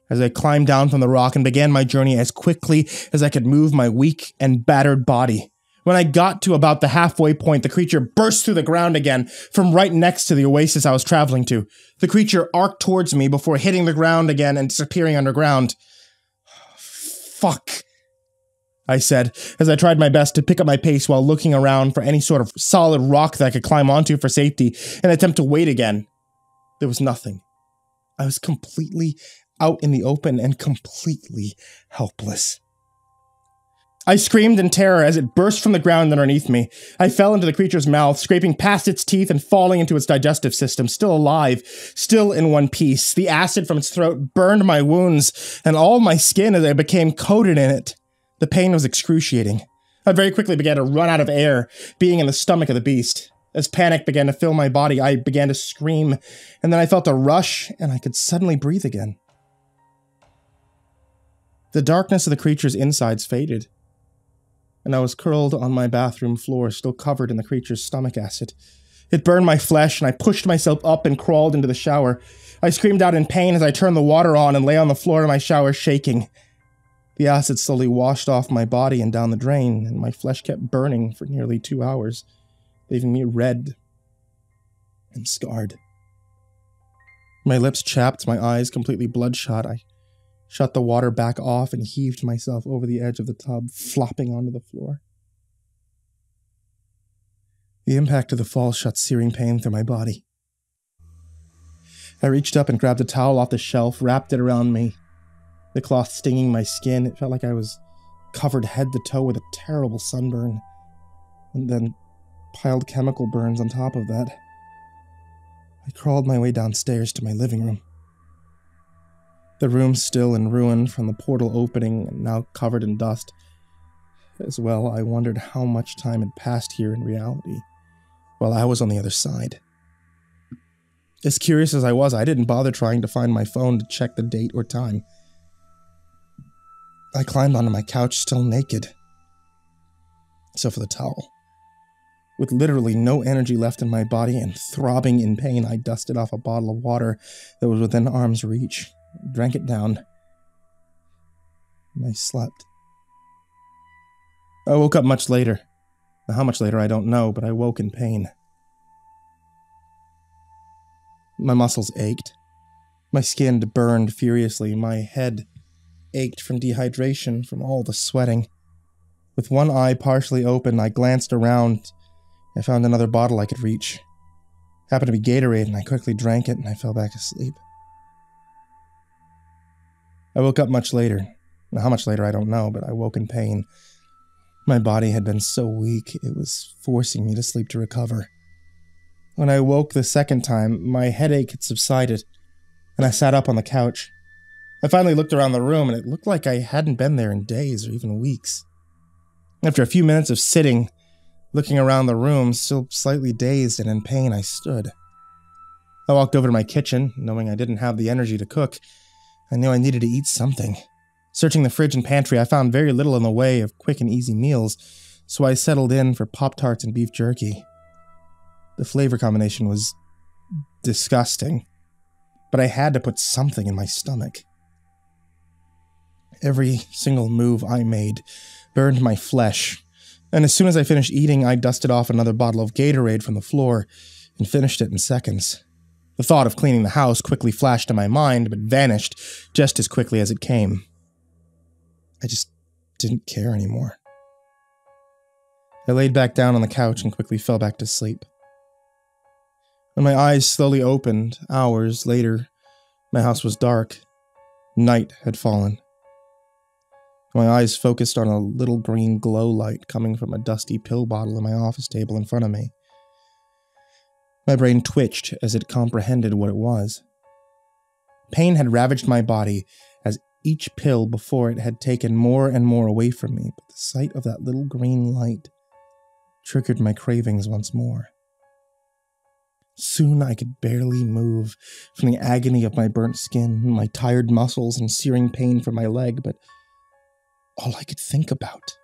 as I climbed down from the rock and began my journey as quickly as I could move my weak and battered body. When I got to about the halfway point, the creature burst through the ground again from right next to the oasis I was traveling to. The creature arced towards me before hitting the ground again and disappearing underground. Fuck, I said, as I tried my best to pick up my pace while looking around for any sort of solid rock that I could climb onto for safety and attempt to wait again. There was nothing. I was completely out in the open and completely helpless. I screamed in terror as it burst from the ground underneath me. I fell into the creature's mouth, scraping past its teeth and falling into its digestive system, still alive, still in one piece. The acid from its throat burned my wounds and all my skin as I became coated in it. The pain was excruciating. I very quickly began to run out of air, being in the stomach of the beast. As panic began to fill my body, I began to scream, and then I felt a rush, and I could suddenly breathe again. The darkness of the creature's insides faded, and I was curled on my bathroom floor, still covered in the creature's stomach acid. It burned my flesh, and I pushed myself up and crawled into the shower. I screamed out in pain as I turned the water on and lay on the floor of my shower shaking. The acid slowly washed off my body and down the drain, and my flesh kept burning for nearly 2 hours. leaving me red and scarred. My lips chapped, my eyes completely bloodshot. I shut the water back off and heaved myself over the edge of the tub, flopping onto the floor. The impact of the fall shot searing pain through my body. I reached up and grabbed a towel off the shelf, wrapped it around me, the cloth stinging my skin. It felt like I was covered head to toe with a terrible sunburn, and then piled chemical burns on top of that. I crawled my way downstairs to my living room. The room still in ruin from the portal opening and now covered in dust. As well, I wondered how much time had passed here in reality, while I was on the other side. As curious as I was, I didn't bother trying to find my phone to check the date or time. I climbed onto my couch, still naked, except for the towel. With literally no energy left in my body and throbbing in pain, I dusted off a bottle of water that was within arm's reach, drank it down, and I slept. I woke up much later. How much later, I don't know, but I woke in pain. My muscles ached. My skin burned furiously. My head ached from dehydration from all the sweating. With one eye partially open, I glanced around. I found another bottle I could reach. Happened to be Gatorade, and I quickly drank it, and I fell back asleep. I woke up much later. How much later, I don't know, but I woke in pain. My body had been so weak, it was forcing me to sleep to recover. When I woke the second time, my headache had subsided, and I sat up on the couch. I finally looked around the room, and it looked like I hadn't been there in days or even weeks. After a few minutes of sitting, looking around the room, still slightly dazed and in pain, I stood. I walked over to my kitchen, knowing I didn't have the energy to cook. I knew I needed to eat something. Searching the fridge and pantry, I found very little in the way of quick and easy meals, so I settled in for Pop-Tarts and beef jerky. The flavor combination was disgusting, but I had to put something in my stomach. Every single move I made burned my flesh, and as soon as I finished eating, I dusted off another bottle of Gatorade from the floor and finished it in seconds. The thought of cleaning the house quickly flashed in my mind, but vanished just as quickly as it came. I just didn't care anymore. I laid back down on the couch and quickly fell back to sleep. When my eyes slowly opened, hours later, my house was dark. Night had fallen. My eyes focused on a little green glow light coming from a dusty pill bottle in my office table in front of me. My brain twitched as it comprehended what it was. Pain had ravaged my body as each pill before it had taken more and more away from me, but the sight of that little green light triggered my cravings once more. Soon I could barely move from the agony of my burnt skin, my tired muscles, and searing pain from my leg, but all I could think about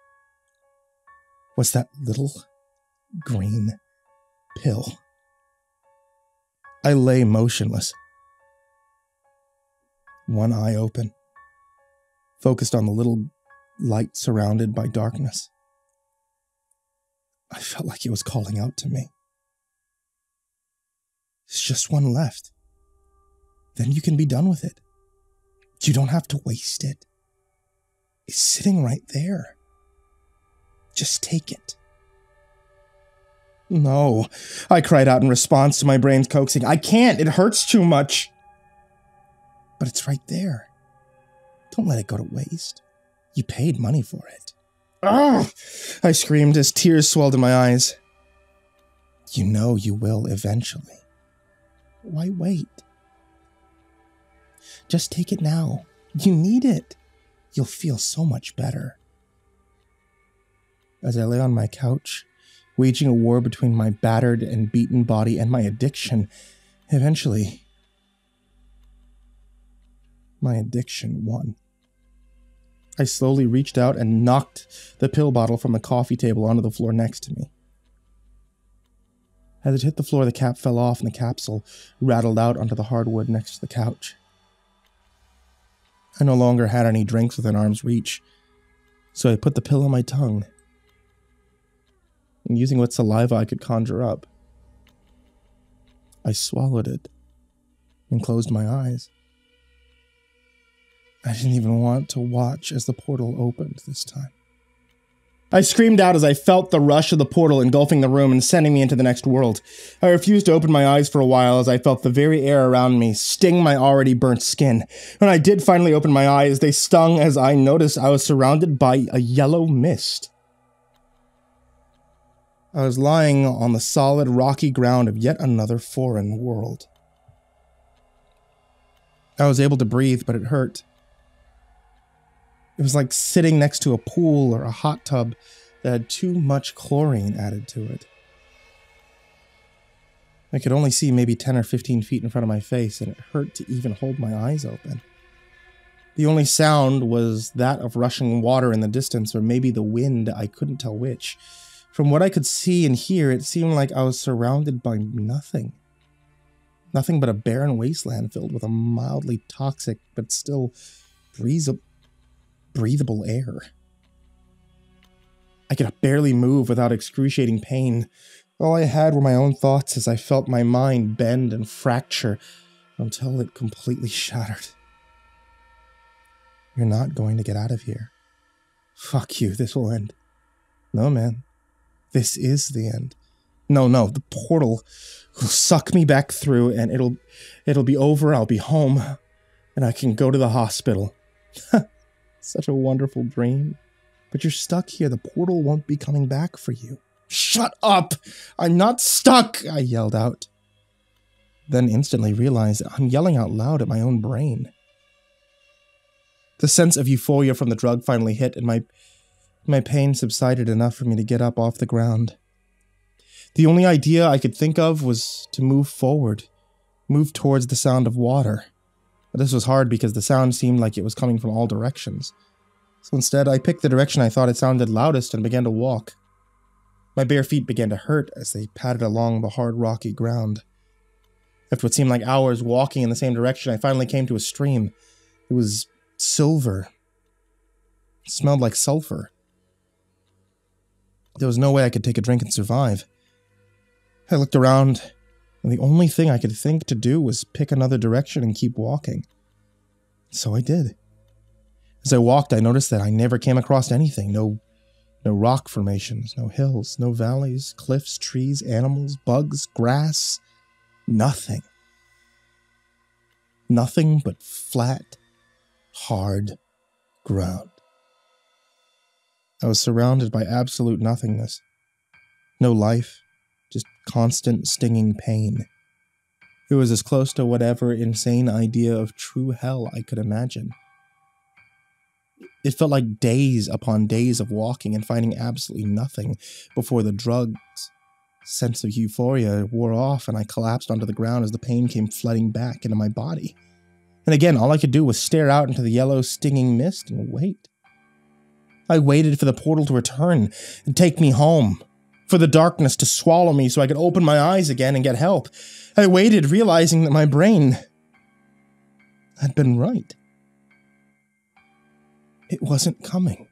was that little green pill. I lay motionless, one eye open, focused on the little light surrounded by darkness. I felt like it was calling out to me. There's just one left. Then you can be done with it. You don't have to waste it. It's sitting right there. Just take it. No, I cried out in response to my brain's coaxing. I can't, it hurts too much. But it's right there. Don't let it go to waste. You paid money for it. Ugh! I screamed as tears swelled in my eyes. You know you will eventually. Why wait? Just take it now. You need it. You'll feel so much better. As I lay on my couch, waging a war between my battered and beaten body and my addiction, eventually, my addiction won. I slowly reached out and knocked the pill bottle from the coffee table onto the floor next to me. As it hit the floor, the cap fell off and the capsule rattled out onto the hardwood next to the couch. I no longer had any drinks within arm's reach, so I put the pill on my tongue. and using what saliva I could conjure up, I swallowed it and closed my eyes. I didn't even want to watch as the portal opened this time. I screamed out as I felt the rush of the portal engulfing the room and sending me into the next world. I refused to open my eyes for a while as I felt the very air around me sting my already burnt skin. When I did finally open my eyes, they stung as I noticed I was surrounded by a yellow mist. I was lying on the solid, rocky ground of yet another foreign world. I was able to breathe, but it hurt. It was like sitting next to a pool or a hot tub that had too much chlorine added to it. I could only see maybe 10 or 15 feet in front of my face, and it hurt to even hold my eyes open. The only sound was that of rushing water in the distance, or maybe the wind, I couldn't tell which. From what I could see and hear, it seemed like I was surrounded by nothing. Nothing but a barren wasteland filled with a mildly toxic, but still breathable air. I could barely move without excruciating pain. All I had were my own thoughts as I felt my mind bend and fracture until it completely shattered. You're not going to get out of here. Fuck you, this will end. No, man. This is the end. No, the portal will suck me back through and it'll be over, I'll be home, and I can go to the hospital. Such a wonderful dream. But you're stuck here. The portal won't be coming back for you. Shut up! I'm not stuck! I yelled out. Then instantly realized I'm yelling out loud at my own brain. The sense of euphoria from the drug finally hit, and my pain subsided enough for me to get up off the ground. The only idea I could think of was to move forward, move towards the sound of water. But this was hard because the sound seemed like it was coming from all directions. So instead, I picked the direction I thought it sounded loudest and began to walk. My bare feet began to hurt as they padded along the hard, rocky ground. After what seemed like hours walking in the same direction, I finally came to a stream. It was silver. It smelled like sulfur. There was no way I could take a drink and survive. I looked around, and the only thing I could think to do was pick another direction and keep walking. So I did. As I walked, I noticed that I never came across anything. No rock formations, no hills, no valleys, cliffs, trees, animals, bugs, grass. Nothing. Nothing but flat, hard ground. I was surrounded by absolute nothingness. No life, just constant stinging pain. It was as close to whatever insane idea of true hell I could imagine. It felt like days upon days of walking and finding absolutely nothing before the drug's sense of euphoria wore off and I collapsed onto the ground as the pain came flooding back into my body. And again, all I could do was stare out into the yellow, stinging mist and wait. I waited for the portal to return and take me home, for the darkness to swallow me so I could open my eyes again and get help. I waited, realizing that my brain had been right. It wasn't coming.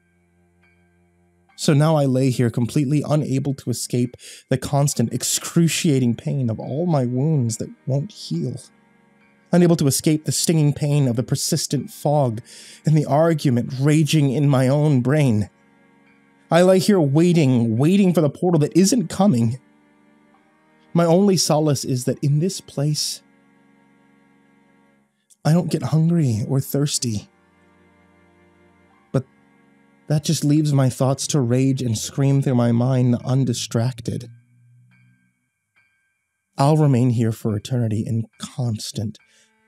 So now I lay here completely unable to escape the constant excruciating pain of all my wounds that won't heal. Unable to escape the stinging pain of the persistent fog and the argument raging in my own brain. I lay here waiting for the portal that isn't coming. My only solace is that in this place, I don't get hungry or thirsty. But that just leaves my thoughts to rage and scream through my mind undistracted. I'll remain here for eternity in constant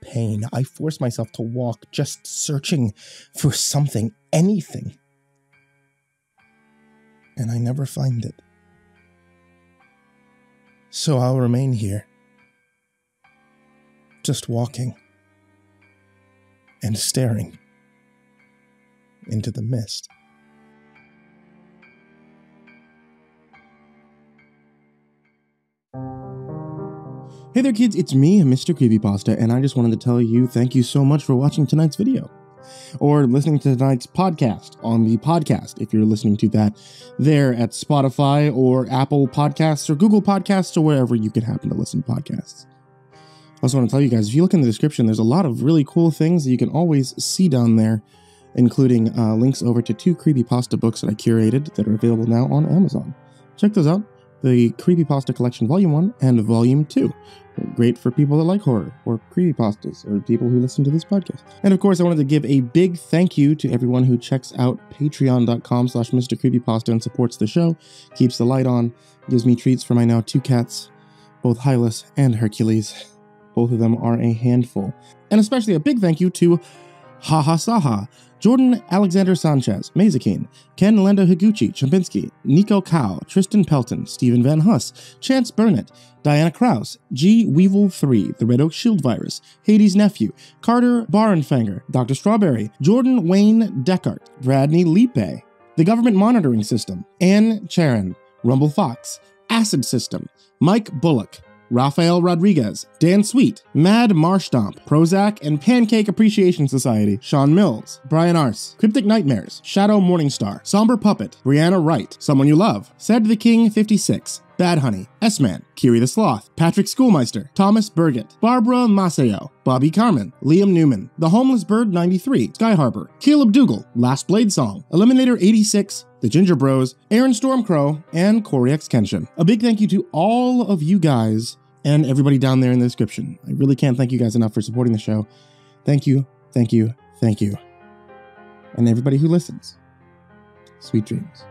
pain. I force myself to walk, just searching for something, anything. And I never find it. So I'll remain here, just walking and staring into the mist. Hey there kids, it's me, MrCreepyPasta, and I just wanted to tell you thank you so much for watching tonight's video. or listening to tonight's podcast on the podcast, if you're listening to that there at Spotify or Apple Podcasts or Google Podcasts or wherever you can happen to listen to podcasts. I also want to tell you guys, if you look in the description, there's a lot of really cool things that you can always see down there, including links over to 2 Creepypasta books that I curated that are available now on Amazon. Check those out. The Creepypasta Collection Volume 1 and Volume 2. Great for people that like horror, or creepypastas, or people who listen to this podcast. And of course, I wanted to give a big thank you to everyone who checks out patreon.com/MrCreepyPasta and supports the show, keeps the light on, gives me treats for my now 2 cats, both Hylas and Hercules. Both of them are a handful. And especially a big thank you to Saha, Jordan Alexander Sanchez, Mazikeen, Ken Lando Higuchi, Chompski, Nico kaeo, Tristain Pelton, Stephen VanHuss, Chance Burnett, Diana Kraus, G. Weevil 3, TheRedOakShieldVirus, Hades' Nephew, Carter Barenfanger, Dr. Strawberry, Jordan Wayne Deckard, Bradney Leipe, The Government Monitoring System, Ann Charron, rumblefox, AcidSystem, Mike Bullock, Raphael Rodriguez, Dan Sweet, Mad Marstomp, Prozac and Pancake Appreciation Society, Sean Mills, Brian Arce, Cryptic Nightmares, Shadow Morningstar, Somber Puppet, Brianna Wright, Someone You Love, Said the King 56, Bad Honey, S-Man, Kiri the Sloth, Patrick Schoolmeister, Thomas Burgett, Barbara Maceo, Bobby Carmen, Liam Newman, The Homeless Bird 93, Sky Harbor, Caleb Dougal, Last Blade Song, Eliminator 86, The Ginger Bros, Aaron Stormcrow, and Corey X Kenshin. A big thank you to all of you guys and everybody down there in the description. I really can't thank you guys enough for supporting the show. Thank you, thank you, thank you. And everybody who listens, sweet dreams.